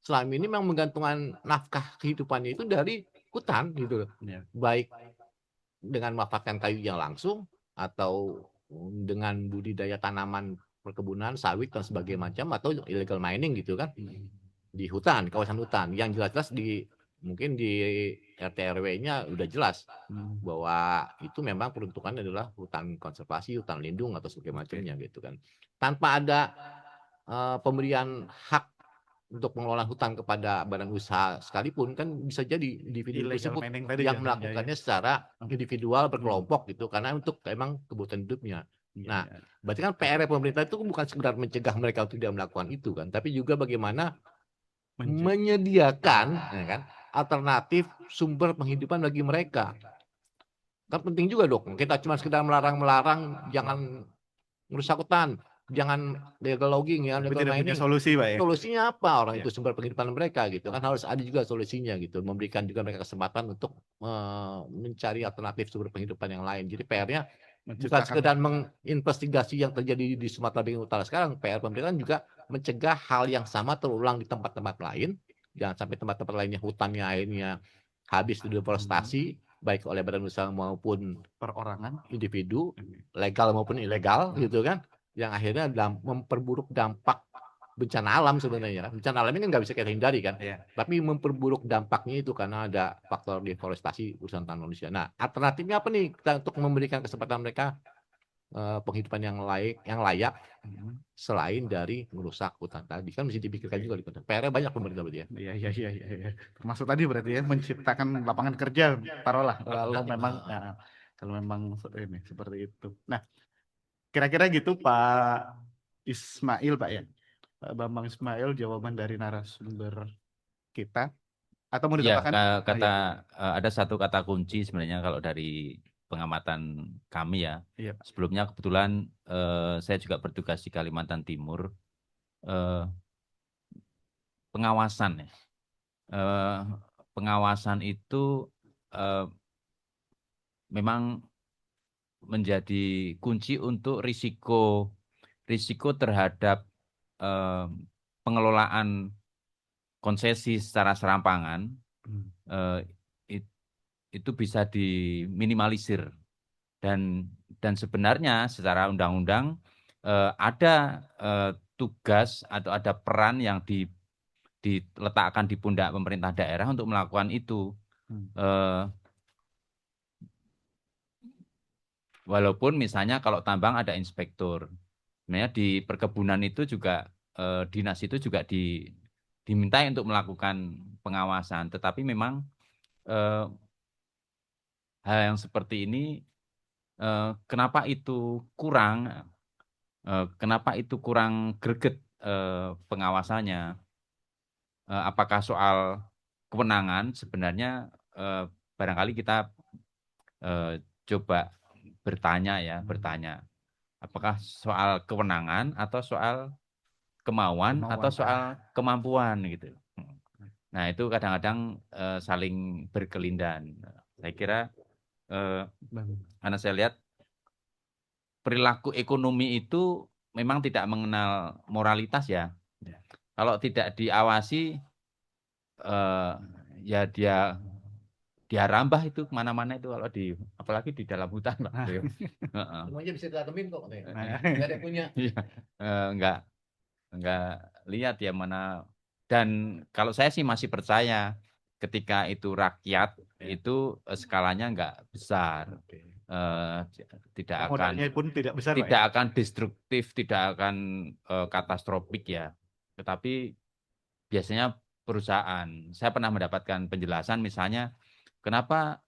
selama ini memang menggantungkan nafkah kehidupannya itu dari hutan gitu loh. Iya. Baik dengan memanfaatkan kayunya langsung atau dengan budidaya tanaman perkebunan, sawit dan sebagainya macam atau illegal mining gitu kan di hutan, kawasan hutan yang jelas-jelas mungkin di RT RW-nya udah jelas bahwa itu memang peruntukannya adalah hutan konservasi, hutan lindung atau sebagainya macamnya gitu kan. Tanpa ada pemberian hak untuk pengelolaan hutan kepada badan usaha sekalipun kan bisa jadi individu Illegal tersebut mining tadi yang contohnya, ya. melakukannya secara individual berkelompok gitu karena untuk emang kebutuhan hidupnya. Iya, Nah, iya. berarti kan PR pemerintah itu bukan sekedar mencegah mereka untuk tidak melakukan itu kan, tapi juga bagaimana menyediakan ya kan alternatif sumber penghidupan bagi mereka. Kan penting juga dong. Kita cuma sekedar melarang jangan merusak hutan, jangan illegal logging ya, Tapi illegal tidak punya mining. solusi Pak ya. Solusinya apa? Orang Ya. itu sumber penghidupan mereka gitu kan harus ada juga solusinya gitu. Memberikan juga mereka kesempatan untuk mencari alternatif sumber penghidupan yang lain. Jadi PR-nya bukan sekedar menginvestigasi yang terjadi di Sumatera bagian utara sekarang. PR pemerintah juga mencegah hal yang sama terulang di tempat-tempat lain. Jangan sampai tempat-tempat lainnya hutannya akhirnya habis deforestasi baik oleh badan usaha maupun perorangan, individu, legal maupun ilegal gitu kan, yang akhirnya memperburuk dampak bencana alam sebenarnya. Bencana alam ini nggak bisa kita hindari kan, ya. tapi memperburuk dampaknya itu karena ada faktor deforestasi urusan tanah manusia. Nah, alternatifnya apa nih kita untuk memberikan kesempatan mereka penghidupan yang layak selain dari merusak hutan tadi kan mesti dipikirkan juga di kota. PR-nya banyak pemerintah berarti ya. Iya. Termasuk tadi berarti ya menciptakan lapangan kerja, taruhlah kalau memang ini seperti itu. Nah, kira-kira gitu Pak Ismail Pak ya. Pak Bambang Ismail jawaban dari narasumber kita atau mau Ya, ditambahkan? ada satu kata kunci sebenarnya kalau dari pengamatan kami ya. Iya. Sebelumnya kebetulan saya juga bertugas di Kalimantan Timur. Pengawasan ya. Pengawasan itu memang menjadi kunci untuk risiko terhadap pengelolaan konsesi secara serampangan itu bisa diminimalisir dan sebenarnya secara undang-undang ada tugas atau ada peran yang diletakkan di pundak pemerintah daerah untuk melakukan itu. Walaupun misalnya kalau tambang ada inspektur, sebenarnya di perkebunan itu juga dinas itu juga dimintai untuk melakukan pengawasan, tetapi memang hal yang seperti ini kenapa itu kurang greget pengawasannya? Apakah soal kewenangan? Sebenarnya barangkali kita coba bertanya, apakah soal kewenangan atau soal kemauan atau soal kemampuan gitu. Nah, itu kadang-kadang saling berkelindan. Saya kira karena saya lihat perilaku ekonomi itu memang tidak mengenal moralitas ya. Kalau tidak diawasi, ya dia rambah itu kemana-mana itu, kalau apalagi di dalam hutan, Pak. Semuanya bisa dilakuin kok. Nah. Nggak ada yang punya. Enggak lihat ya mana. Dan kalau saya sih masih percaya ketika itu rakyat itu skalanya enggak besar. Tidak akan Modalnya pun tidak besar, Pak, tidak ya? akan destruktif, tidak akan katastrofik ya. Tetapi biasanya perusahaan, saya pernah mendapatkan penjelasan misalnya kenapa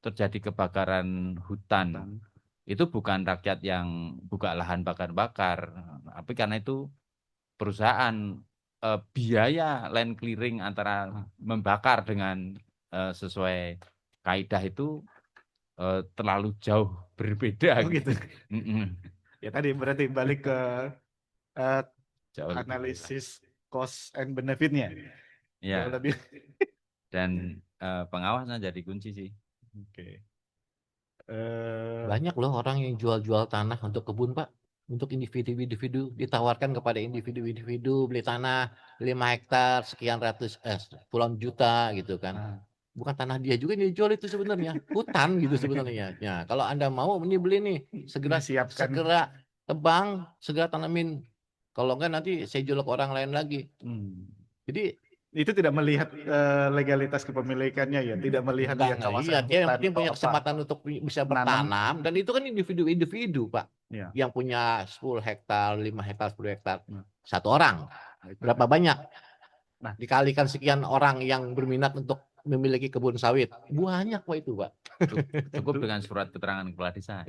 terjadi kebakaran hutan. Itu bukan rakyat yang buka lahan bakar-bakar, tapi karena itu perusahaan biaya land clearing antara membakar dengan sesuai kaidah itu terlalu jauh berbeda. Gitu. Ya tadi berarti balik ke Jauh lebih analisis cost and benefit-nya. ya. Jauh lebih. Dan pengawasan jadi kunci sih. Oke. Banyak loh orang yang jual-jual tanah untuk kebun, Pak. Untuk individu-individu, ditawarkan kepada individu-individu beli tanah 5 hektar sekian ratus puluhan juta gitu kan. Bukan tanah dia juga yang dijual itu sebenarnya, hutan gitu sebenarnya. Ya, kalau Anda mau ini beli nih, segera tebang, segera tanamin. Kalau enggak nanti saya jual ke orang lain lagi. Jadi itu tidak melihat legalitas kepemilikannya ya, tidak melihat dia kawasan dia yang hutan penting atau punya apa. kesempatan untuk bisa bertanam, dan itu kan individu-individu, Pak. Ya. Yang punya 10 hektar, 5 hektar, 10 hektar. Satu orang. Berapa banyak? Nah, dikalikan sekian orang yang berminat untuk memiliki kebun sawit. Banyak Pak itu, Pak. Cukup dengan surat keterangan kepala desa.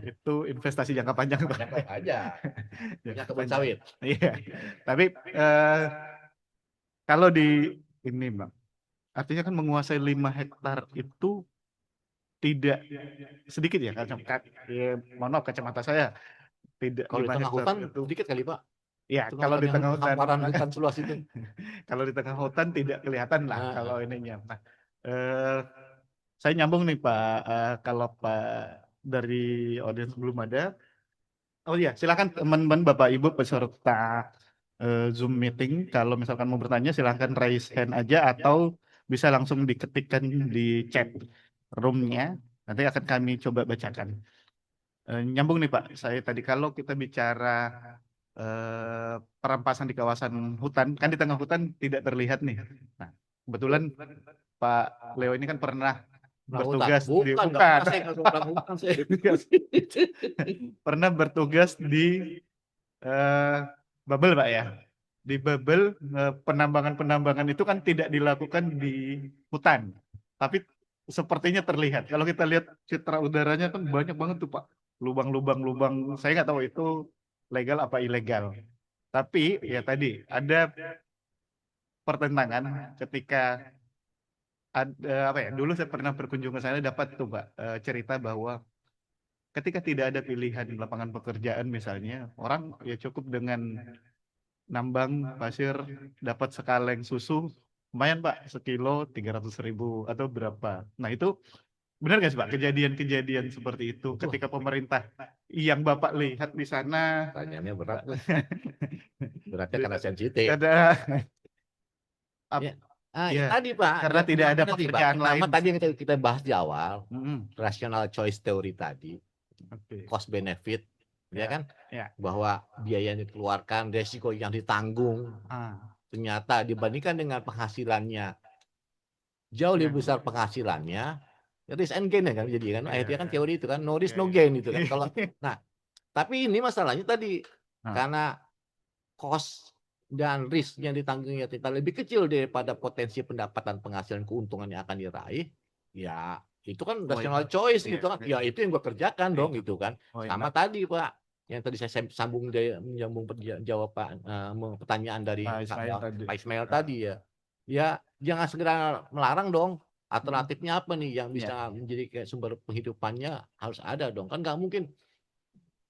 Itu investasi jangka panjang, Pak. Jangka aja. Punya kebun sawit. Iya. Tapi kalau di ini, Bang, artinya kan menguasai 5 hektar itu tidak sedikit ya, mohon maaf kacamata saya. Tidak. Kalau di tengah hutan itu sedikit kali, Pak. ya, kalau di tengah hutan, hutan seluas itu. kalau di tengah hutan tidak kelihatan lah kalau ininya. Nah, saya nyambung nih Pak, kalau Pak dari audiens belum ada. Oh iya, silakan teman-teman Bapak Ibu peserta Zoom meeting, kalau misalkan mau bertanya silahkan raise hand aja atau bisa langsung diketikkan di chat room-nya, nanti akan kami coba bacakan. Nyambung nih Pak, saya tadi kalau kita bicara perampasan di kawasan hutan, kan di tengah hutan tidak terlihat nih. Nah, kebetulan Pak Leo ini kan pernah bertugas pernah bertugas di Babel, Pak ya. Di Babel penambangan itu kan tidak dilakukan di hutan, tapi sepertinya terlihat. Kalau kita lihat citra udaranya kan banyak banget tuh Pak, lubang-lubang. Saya nggak tahu itu legal apa ilegal. Tapi ya tadi ada pertentangan ketika ada apa ya? Dulu saya pernah berkunjung ke sana, dapat tuh Pak cerita bahwa ketika tidak ada pilihan lapangan pekerjaan misalnya, orang ya cukup dengan nambang pasir dapat sekaleng susu, lumayan Pak, sekilo 300.000 atau berapa. Nah itu benar nggak sih Pak kejadian-kejadian seperti itu ketika pemerintah yang Bapak lihat di sana? Pertanyaannya berat. Beratnya karena sensitif. Ada ya, tadi Pak, karena tidak ada pekerjaan lain. Tadi yang kita bahas di awal, rational choice theory tadi, cost benefit, ya kan? Ya. Bahwa biaya yang dikeluarkan, resiko yang ditanggung, ternyata dibandingkan dengan penghasilannya jauh lebih besar penghasilannya, risk and gain ya kan, jadi kan akhirnya kan teori itu kan no risk no gain itu kan. Kalau nah, tapi ini masalahnya tadi Karena cost dan risk yang ditanggungnya kita lebih kecil daripada potensi pendapatan penghasilan keuntungan yang akan diraih, ya itu kan rational choice Iya, gitu kan. Ya itu yang gue kerjakan dong gitu kan. Oh, Sama tadi Pak, yang tadi saya sambung menyambung jawab Pak pertanyaan dari Pak Ismail tadi. Pak Ismail tadi ya. Ya jangan segera melarang dong. Alternatifnya apa nih yang bisa menjadi kayak sumber penghidupannya harus ada dong. Kan nggak mungkin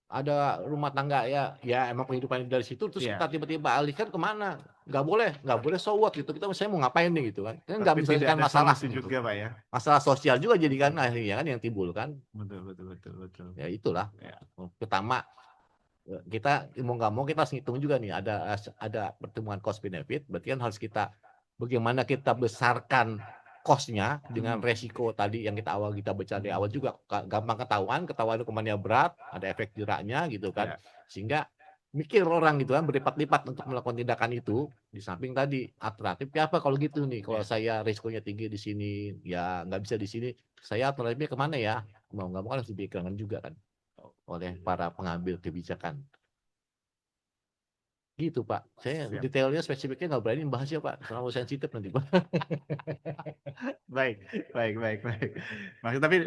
ada rumah tangga ya emang penghidupan dari situ terus Iya. kita tiba-tiba alihkan kemana, nggak boleh so what gitu, kita saya mau ngapain nih gitu kan nggak Tapi tidak menyelesaikan ada masalah solusi gitu. juga Pak ya. Masalah sosial juga jadi kan akhirnya kan yang timbul kan, Betul. ya itulah Ya. pertama kita mau nggak mau kita harus ngitung juga nih ada pertemuan cost benefit, berarti kan harus kita bagaimana kita besarkan cost-nya dengan resiko tadi yang kita baca di awal juga gampang ketahuan hukumannya berat, ada efek jeraknya gitu kan. Ya. Sehingga mikir orang gitu kan berlipat-lipat untuk melakukan tindakan itu. Di samping tadi alternatifnya apa kalau gitu nih, kalau saya risikonya tinggi di sini ya nggak bisa di sini, saya alternatifnya kemana ya, mau nggak mau kan harus dipikirkan juga kan oleh para pengambil kebijakan. Gitu Pak, saya Siap. detailnya spesifiknya nggak berani bahas ya Pak, terlalu sensitif nanti Pak. Baik. Maksud tapi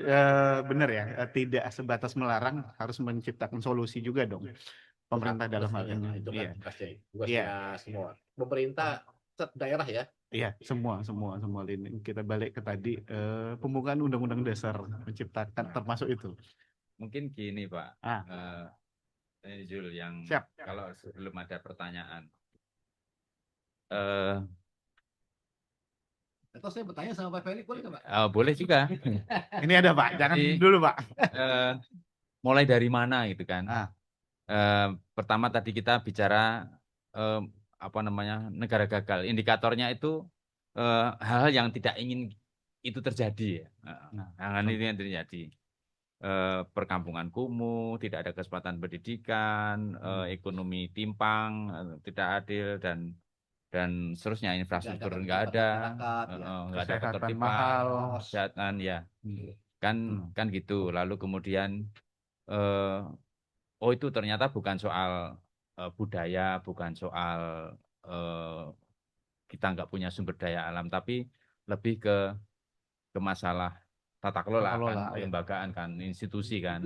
benar ya, tidak sebatas melarang, harus menciptakan solusi juga dong. Pemerintah dalam hal ini. Itu Iya. kan tugasnya semua. Pemerintah daerah ya. Iya, semua lini. Kita balik ke tadi pembukaan Undang-Undang Dasar menciptakan termasuk itu. Mungkin gini Pak, Jul, yang Siap. kalau sebelum ada pertanyaan, Atau saya bertanya sama Pak Ferry boleh nggak Pak? boleh juga. Ini ada Pak, jangan Jadi, dulu Pak. Mulai dari mana gitu kan? Pertama tadi kita bicara negara gagal. Indikatornya itu hal-hal yang tidak ingin itu terjadi. Hal-hal ini yang terjadi. Perkampungan kumuh, tidak ada kesempatan pendidikan, ekonomi timpang, tidak adil dan seterusnya, infrastruktur nggak ada, nggak ada Kesehatan ketertiban, mahal. kesehatan ya, kan gitu. Lalu kemudian itu ternyata bukan soal budaya, bukan soal kita nggak punya sumber daya alam, tapi lebih ke masalah tata kelola kan, kelembagaan kan, institusi kan,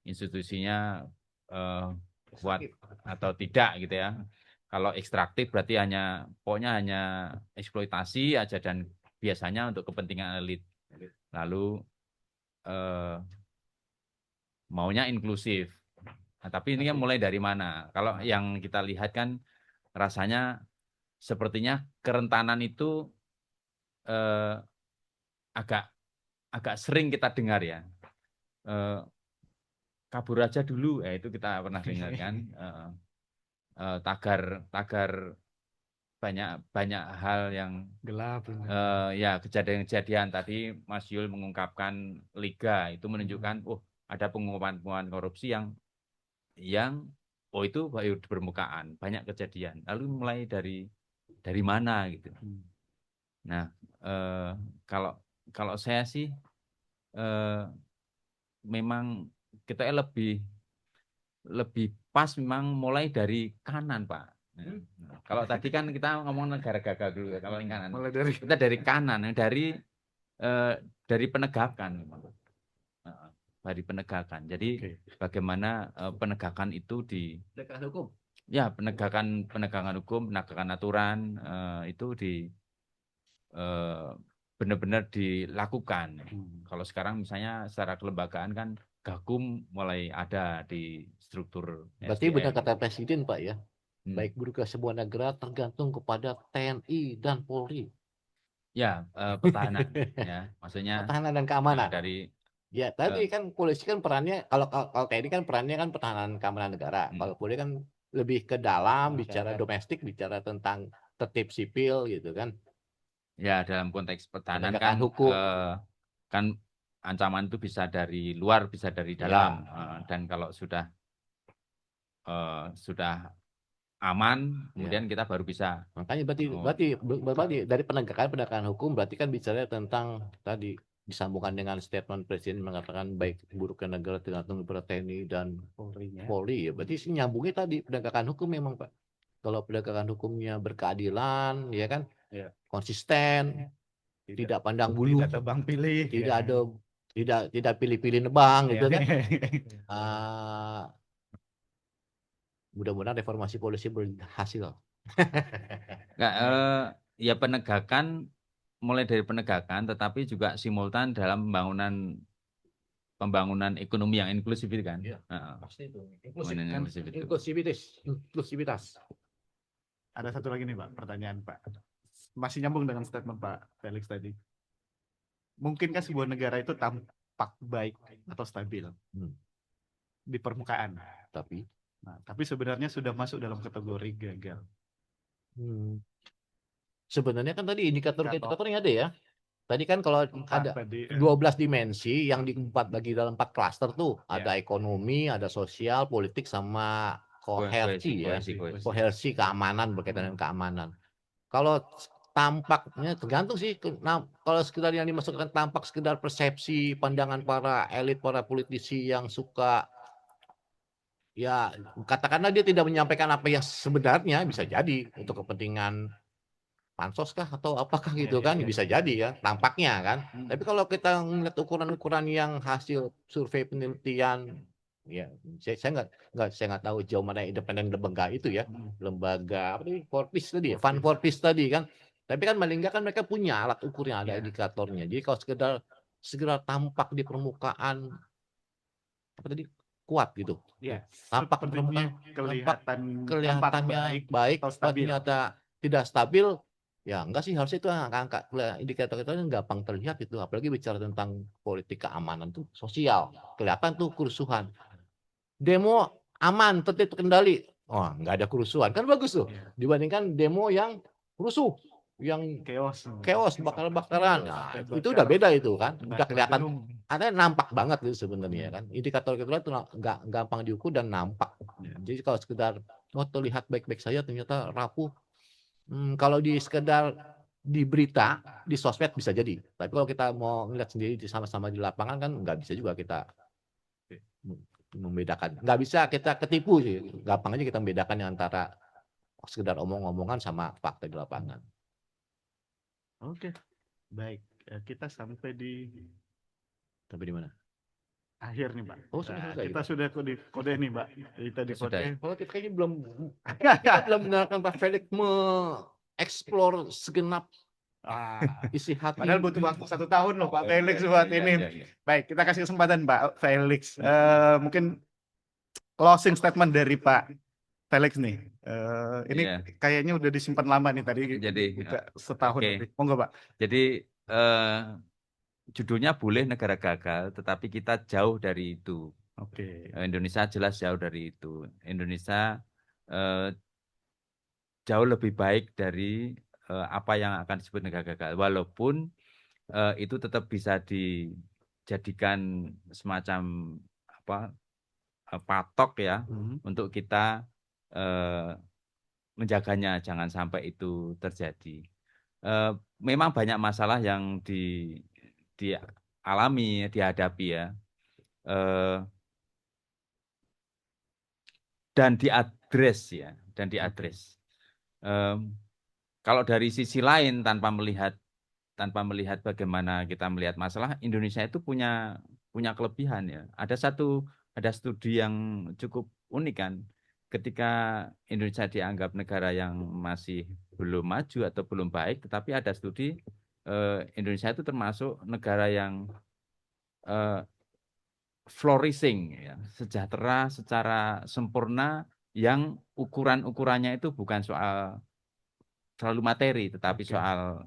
institusinya kuat atau tidak gitu ya. Kalau ekstraktif berarti pokoknya hanya eksploitasi aja dan biasanya untuk kepentingan elit. Lalu maunya inklusif. Nah, tapi ini kan mulai dari mana? Kalau yang kita lihat kan rasanya sepertinya kerentanan itu agak sering kita dengar ya. Kabur aja dulu, itu kita pernah dengar kan. Tagar banyak hal yang Gelap. ya kejadian-kejadian tadi Mas Yul mengungkapkan Liga itu menunjukkan ada pengumuman korupsi yang itu baru di permukaan, banyak kejadian. Lalu mulai dari mana gitu. Nah, kalau saya sih memang kita lebih pas memang mulai dari kanan, Pak. Kalau tadi kan kita ngomong negara gagal dulu, kalau yang kanan. Kita dari kanan, dari penegakan. Dari penegakan. Jadi bagaimana penegakan itu penegakan hukum. Ya, penegakan hukum, penegakan aturan itu benar-benar dilakukan. Kalau sekarang misalnya secara kelembagaan kan Gakum mulai ada di struktur. Berarti SDM. benar kata Presiden Pak ya. Baik buruk sebuah negara tergantung kepada TNI dan Polri. Ya, pertahanan. Ya, maksudnya pertahanan dan keamanan. Dari ya tadi kan polisi kan perannya kalau TNI kan perannya kan pertahanan keamanan negara. Kalau Polri kan lebih ke dalam, bicara domestik, bicara tentang tertib sipil gitu kan. Ya, dalam konteks pertahanan penegakan kan hukum. Kan ancaman itu bisa dari luar, bisa dari dalam. Dan kalau sudah aman, kemudian kita baru bisa. Makanya berarti dari penegakan hukum berarti kan bicara tentang tadi disambungkan dengan statement Presiden mengatakan baik buruknya negara tergantung pada TNI dan Polri ya. Berarti sih nyambungnya tadi penegakan hukum memang Pak. Kalau penegakan hukumnya berkeadilan, ya kan, Iya. konsisten, tidak pandang bulu, Tidak tebang pilih. tidak ya. ada, tidak pilih-pilih nebang gitu Iya. kan. Ah, mudah-mudahan reformasi polisi berhasil. Nggak, ya penegakan mulai dari penegakan, tetapi juga simultan dalam pembangunan ekonomi yang inklusif itu kan. Iya. Heeh. Pasti itu. Pembangunan yang inklusif itu. Inklusivitas. Ada satu lagi nih Pak, pertanyaan Pak. Masih nyambung dengan statement Pak Felix tadi. Mungkinkah sebuah negara itu tampak baik atau stabil di permukaan? Tapi sebenarnya sudah masuk dalam kategori gagal. Sebenarnya kan tadi indikator-indikatornya ada ya. Tadi kan kalau ada Tadi, 12 dimensi yang bagi dalam 4 klaster tuh. Ya. Ada ekonomi, ada sosial, politik, sama kohersi ya. Kohesi. Kohersi keamanan, berkaitan dengan keamanan. Kalau tampaknya tergantung sih. Nah, kalau sekedar yang dimasukkan tampak sekedar persepsi, pandangan para elit, para politisi yang suka ya katakanlah dia tidak menyampaikan apa yang sebenarnya, bisa jadi untuk kepentingan pansos kah atau apakah gitu kan, bisa jadi ya tampaknya kan. Tapi kalau kita melihat ukuran-ukuran yang hasil survei penelitian, ya saya nggak tahu jauh mana independen lembaga itu ya, lembaga apa tadi, Forpis tadi, Van Forpis tadi kan. Tapi kan paling nggak kan mereka punya alat ukurnya, ada indikatornya. Jadi kalau sekedar tampak di permukaan apa tadi, kuat gitu. ya, Tampak sepertinya kelihatannya baik, atau stabil. ternyata tidak stabil. Ya enggak sih, harusnya itu angka indikator itu gampang terlihat itu, apalagi bicara tentang politik keamanan tuh sosial, kelihatan tuh kerusuhan. Demo aman, tertib terkendali, oh nggak ada kerusuhan, kan bagus tuh. Dibandingkan demo yang rusuh, yang chaos, bakar-bakaran, nah, itu udah beda itu kan, udah kelihatan, ada nampak banget itu sebenarnya kan. Indikator itu nggak gampang diukur dan nampak. Jadi kalau sekedar terlihat baik-baik saja, ternyata rapuh. Kalau sekedar di berita, di sosmed bisa jadi. Tapi kalau kita mau ngeliat sendiri sama-sama di lapangan kan nggak bisa juga kita membedakan. Nggak bisa kita ketipu sih. Gampang aja kita membedakan antara sekedar omong-omongan sama fakta di lapangan. Oke, baik. Kita sampai di mana? akhir nih Pak. Oh, sudah selesai kita gitu. sudah kode nih Pak. Kita di Sudah. kode. Kalau kita kayaknya kita belum mendengarkan Pak Felix mengeksplor segenap isi hati. Padahal butuh waktu 1 tahun loh Pak Felix buat ini. Iya. Baik, kita kasih kesempatan Pak Felix. Mungkin closing statement dari Pak Felix nih. Ini Iya. kayaknya udah disimpan lama nih tadi. Jadi, kita setahun. oke. Lebih. Monggo Pak. Jadi judulnya boleh negara gagal, tetapi kita jauh dari itu. Oke. Indonesia jelas jauh dari itu. Indonesia jauh lebih baik dari apa yang akan disebut negara gagal. Walaupun itu tetap bisa dijadikan semacam patok ya untuk kita menjaganya, jangan sampai itu terjadi. Memang banyak masalah yang dialami, dihadapi ya, dan diadres. Kalau dari sisi lain, tanpa melihat bagaimana kita melihat masalah, Indonesia itu punya kelebihan ya. Ada studi yang cukup unik kan, ketika Indonesia dianggap negara yang masih belum maju atau belum baik, tetapi ada studi Indonesia itu termasuk negara yang flourishing ya, sejahtera secara sempurna, yang ukurannya itu bukan soal selalu materi, tetapi soal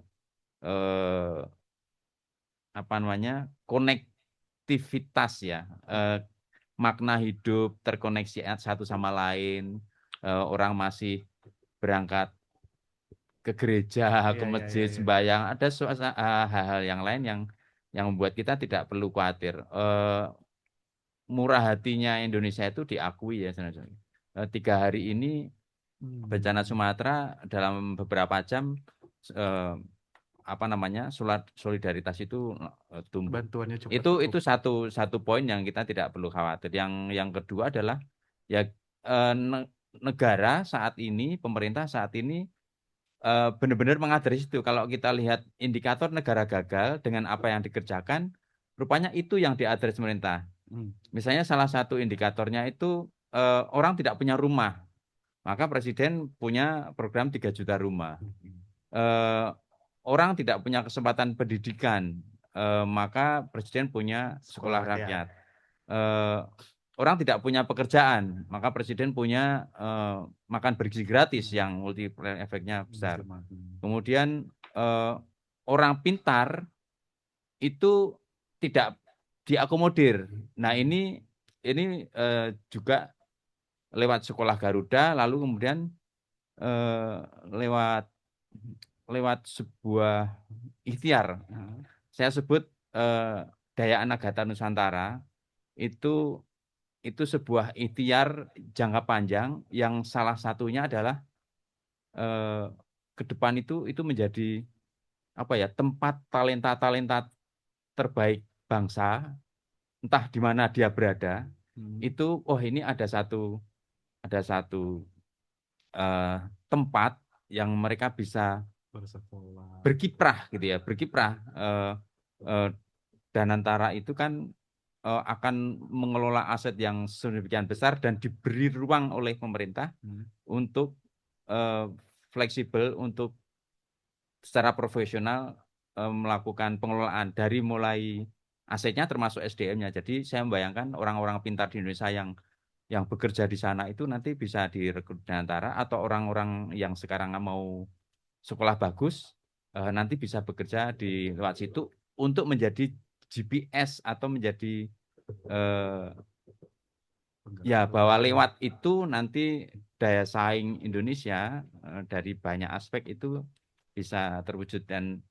konektivitas ya, makna hidup terkoneksi satu sama lain, orang masih berangkat ke gereja, ke masjid, sembahyang, ada hal-hal yang lain yang membuat kita tidak perlu khawatir. Murah hatinya Indonesia itu diakui ya. 3 hari ini bencana Sumatera dalam beberapa jam apa namanya solidaritas itu tumbuh. Bantuannya cepat. Itu satu poin yang kita tidak perlu khawatir. Yang kedua adalah ya negara saat ini, pemerintah saat ini benar-benar mengadres itu. Kalau kita lihat indikator negara gagal dengan apa yang dikerjakan, rupanya itu yang diadres pemerintah. Misalnya salah satu indikatornya itu orang tidak punya rumah, maka presiden punya program 3 juta rumah. Orang tidak punya kesempatan pendidikan, maka presiden punya sekolah rakyat. Orang tidak punya pekerjaan, maka presiden punya makan bergizi gratis yang multiplier efeknya besar. Kemudian orang pintar itu tidak diakomodir. Nah ini juga lewat sekolah Garuda, lalu kemudian lewat sebuah ikhtiar. Saya sebut Daya Anagata Nusantara itu sebuah ikhtiar jangka panjang yang salah satunya adalah ke depan itu menjadi apa ya, tempat talenta terbaik bangsa, entah di mana dia berada. Itu ini ada satu tempat yang mereka bisa berkiprah gitu ya, Danantara itu kan akan mengelola aset yang sedemikian besar dan diberi ruang oleh pemerintah untuk fleksibel, untuk secara profesional melakukan pengelolaan dari mulai asetnya termasuk SDM-nya. Jadi saya membayangkan orang-orang pintar di Indonesia yang bekerja di sana itu nanti bisa direkrut Danantara, atau orang-orang yang sekarang mau sekolah bagus nanti bisa bekerja di lewat situ untuk menjadi GPS atau menjadi ya bahwa lewat itu nanti daya saing Indonesia dari banyak aspek itu bisa terwujud. Dan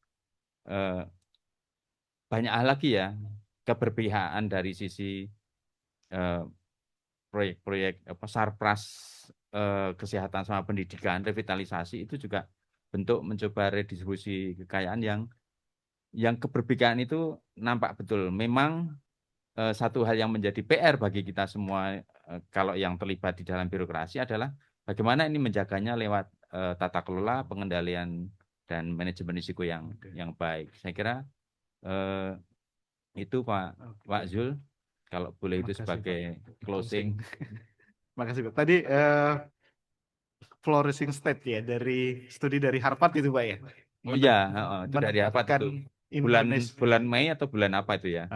banyak hal lagi ya, keberpihakan dari sisi proyek-proyek Sarpras, kesehatan sama pendidikan, revitalisasi, itu juga bentuk mencoba redistribusi kekayaan yang keberpihakan itu nampak betul. Memang satu hal yang menjadi PR bagi kita semua kalau yang terlibat di dalam birokrasi adalah bagaimana ini menjaganya lewat tata kelola, pengendalian dan manajemen risiko yang baik. Saya kira itu Pak Zul, kalau boleh itu sebagai closing. Makasih Pak. Tadi flourishing state ya, dari studi dari Harvard itu Pak ya. Oh iya, itu dari apa itu? Bulan Mei atau bulan apa itu ya?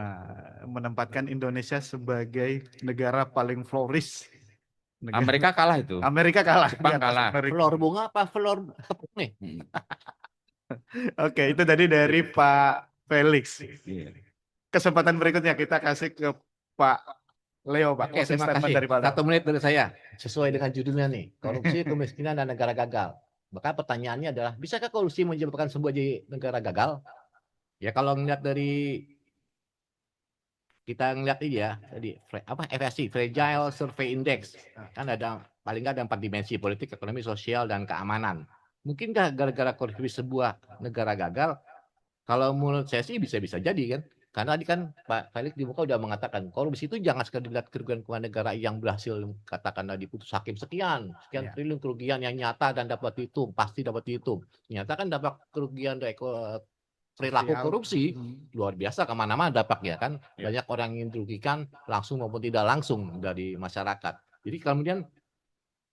Menempatkan Indonesia sebagai negara paling flourish. Amerika kalah itu. Amerika kalah. Jepang kalah. Flor bunga apa flor tepung nih? Oke, itu tadi dari Pak Felix. Iya. Kesempatan berikutnya kita kasih ke Pak Leo, Pak. Oke, terima kasih. Dari Pak 1 menit dari saya. Sesuai dengan judulnya nih, korupsi, kemiskinan, dan negara gagal. Maka pertanyaannya adalah, bisakah korupsi menyebabkan sebuah jadi negara gagal? Ya kalau ngeliat dari, kita ngeliat ini ya, tadi FSI, Fragile Survey Index, kan ada paling nggak ada 4 dimensi: politik, ekonomi, sosial, dan keamanan. Mungkinkah gara-gara korupsi sebuah negara gagal? Kalau menurut saya sih bisa-bisa jadi kan. Karena tadi kan Pak Felix di muka udah mengatakan korupsi itu jangan sekadar dilihat kerugian keuangan negara yang berhasil katakanlah diputus hakim sekian triliun kerugian yang nyata dan dapat dihitung, pasti dapat dihitung. Ternyata kan dapat kerugian dari perilaku korupsi luar biasa, kemana-mana dampaknya kan. Banyak orang yang dirugikan langsung maupun tidak langsung dari masyarakat. Jadi kemudian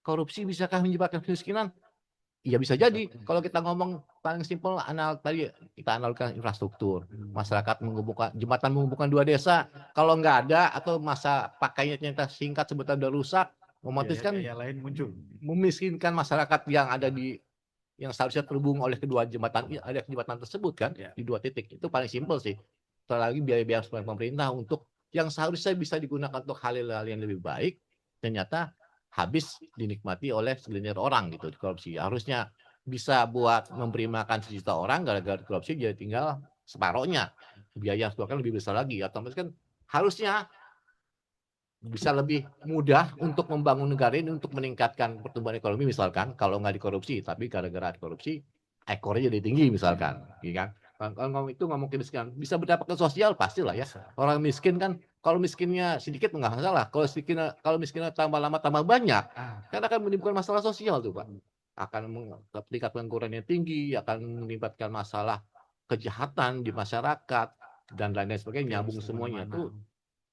korupsi bisakah menyebabkan kemiskinan? Iya bisa jadi. Kalau kita ngomong paling simpel, tadi kita analogkan infrastruktur, masyarakat menghubungkan jembatan, menghubungkan 2 desa, kalau nggak ada atau masa pakainya ternyata singkat sebentar udah rusak, otomatis kan lain muncul, memiskinkan masyarakat yang ada di yang seharusnya terhubung oleh kedua jembatan tersebut kan di 2 titik. Itu paling simpel sih. Terlagi biaya-biaya pemerintah untuk yang seharusnya bisa digunakan untuk hal-hal yang lebih baik, ternyata habis dinikmati oleh segelintir orang gitu di korupsi. Harusnya bisa buat memberi makan 1 juta orang, gara-gara korupsi jadi tinggal separohnya. Biaya yang dikeluarkan lebih besar lagi. Otomatis kan harusnya bisa lebih mudah untuk membangun negara ini, untuk meningkatkan pertumbuhan ekonomi misalkan, kalau nggak dikorupsi. Tapi gara-gara korupsi ekornya jadi tinggi misalkan, gitu kan? Kalau itu ngomong kemiskinan, bisa berdampak ke sosial pastilah ya. Orang miskin kan, kalau miskinnya sedikit nggak masalah. Kalau miskinnya tambah lama tambah banyak, kan akan menimbulkan masalah sosial tuh Pak. Akan tingkat penganggurannya tinggi, akan melibatkan masalah kejahatan di masyarakat dan lain-lain sebagainya, nyambung semuanya tuh.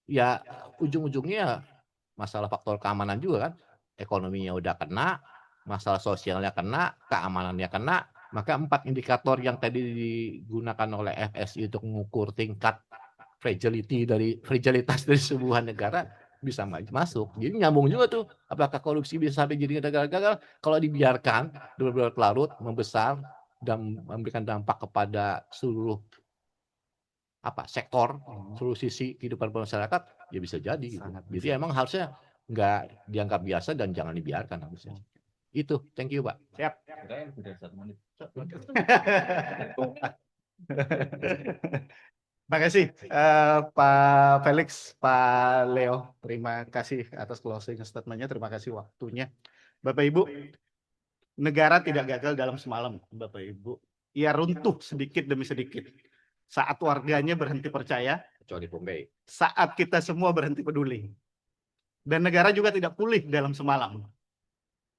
Ya ujung-ujungnya masalah faktor keamanan juga kan, ekonominya udah kena, masalah sosialnya kena, keamanannya kena. Maka 4 indikator yang tadi digunakan oleh FSI untuk mengukur tingkat fragilitas dari sebuah negara bisa masuk. Jadi nyambung juga tuh, apakah korupsi bisa sampai jadi negara gagal kalau dibiarkan berlarut, membesar dan memberikan dampak kepada seluruh sektor, seluruh sisi kehidupan masyarakat, ya bisa jadi gitu. Jadi emang harusnya nggak dianggap biasa dan jangan dibiarkan harusnya. Itu, thank you Pak. Siap. Terima kasih Pak Felix, Pak Leo. Terima kasih atas closing statement-nya. Terima kasih waktunya. Bapak Ibu, negara tidak gagal dalam semalam, Bapak Ibu. Ia runtuh sedikit demi sedikit. Saat warganya berhenti percaya, Kecuali Bombay. saat kita semua berhenti peduli. Dan negara juga tidak pulih dalam semalam.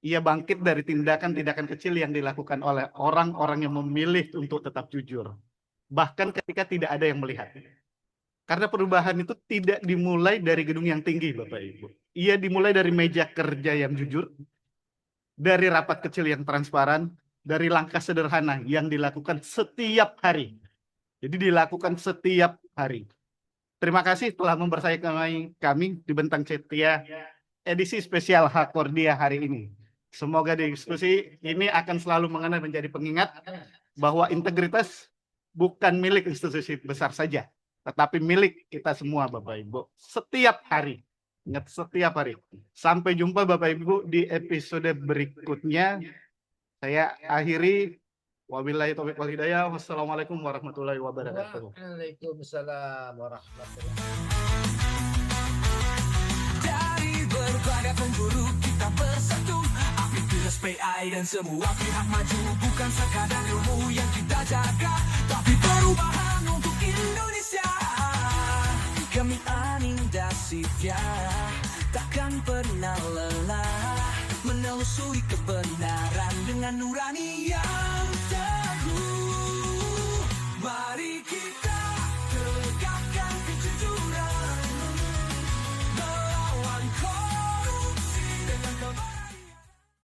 Ia bangkit dari tindakan-tindakan kecil yang dilakukan oleh orang-orang yang memilih untuk tetap jujur. Bahkan ketika tidak ada yang melihat. Karena perubahan itu tidak dimulai dari gedung yang tinggi, Bapak Ibu. Ia dimulai dari meja kerja yang jujur, dari rapat kecil yang transparan, dari langkah sederhana yang dilakukan setiap hari. Jadi dilakukan setiap hari. Terima kasih telah membersamai kami di Bentang Cetia edisi spesial Hakordia hari ini. Semoga diskusi ini akan selalu menjadi pengingat bahwa integritas bukan milik institusi besar saja, tetapi milik kita semua Bapak Ibu. Setiap hari. Ingat, setiap hari. Sampai jumpa Bapak Ibu di episode berikutnya. Saya akhiri. Wabillahi taufiq wal hidayah. Wassalamualaikum warahmatullahi wabarakatuh. Waalaikumsalam warahmatullahi Dari berbagai penjuru kita bersatu, aktivitas PI dan semua pihak maju. Bukan sekadar ilmu yang kita jaga, tapi perubahan untuk Indonesia. Kami Aninda Setia takkan pernah lelah menelusuri kebenaran dengan nurani yang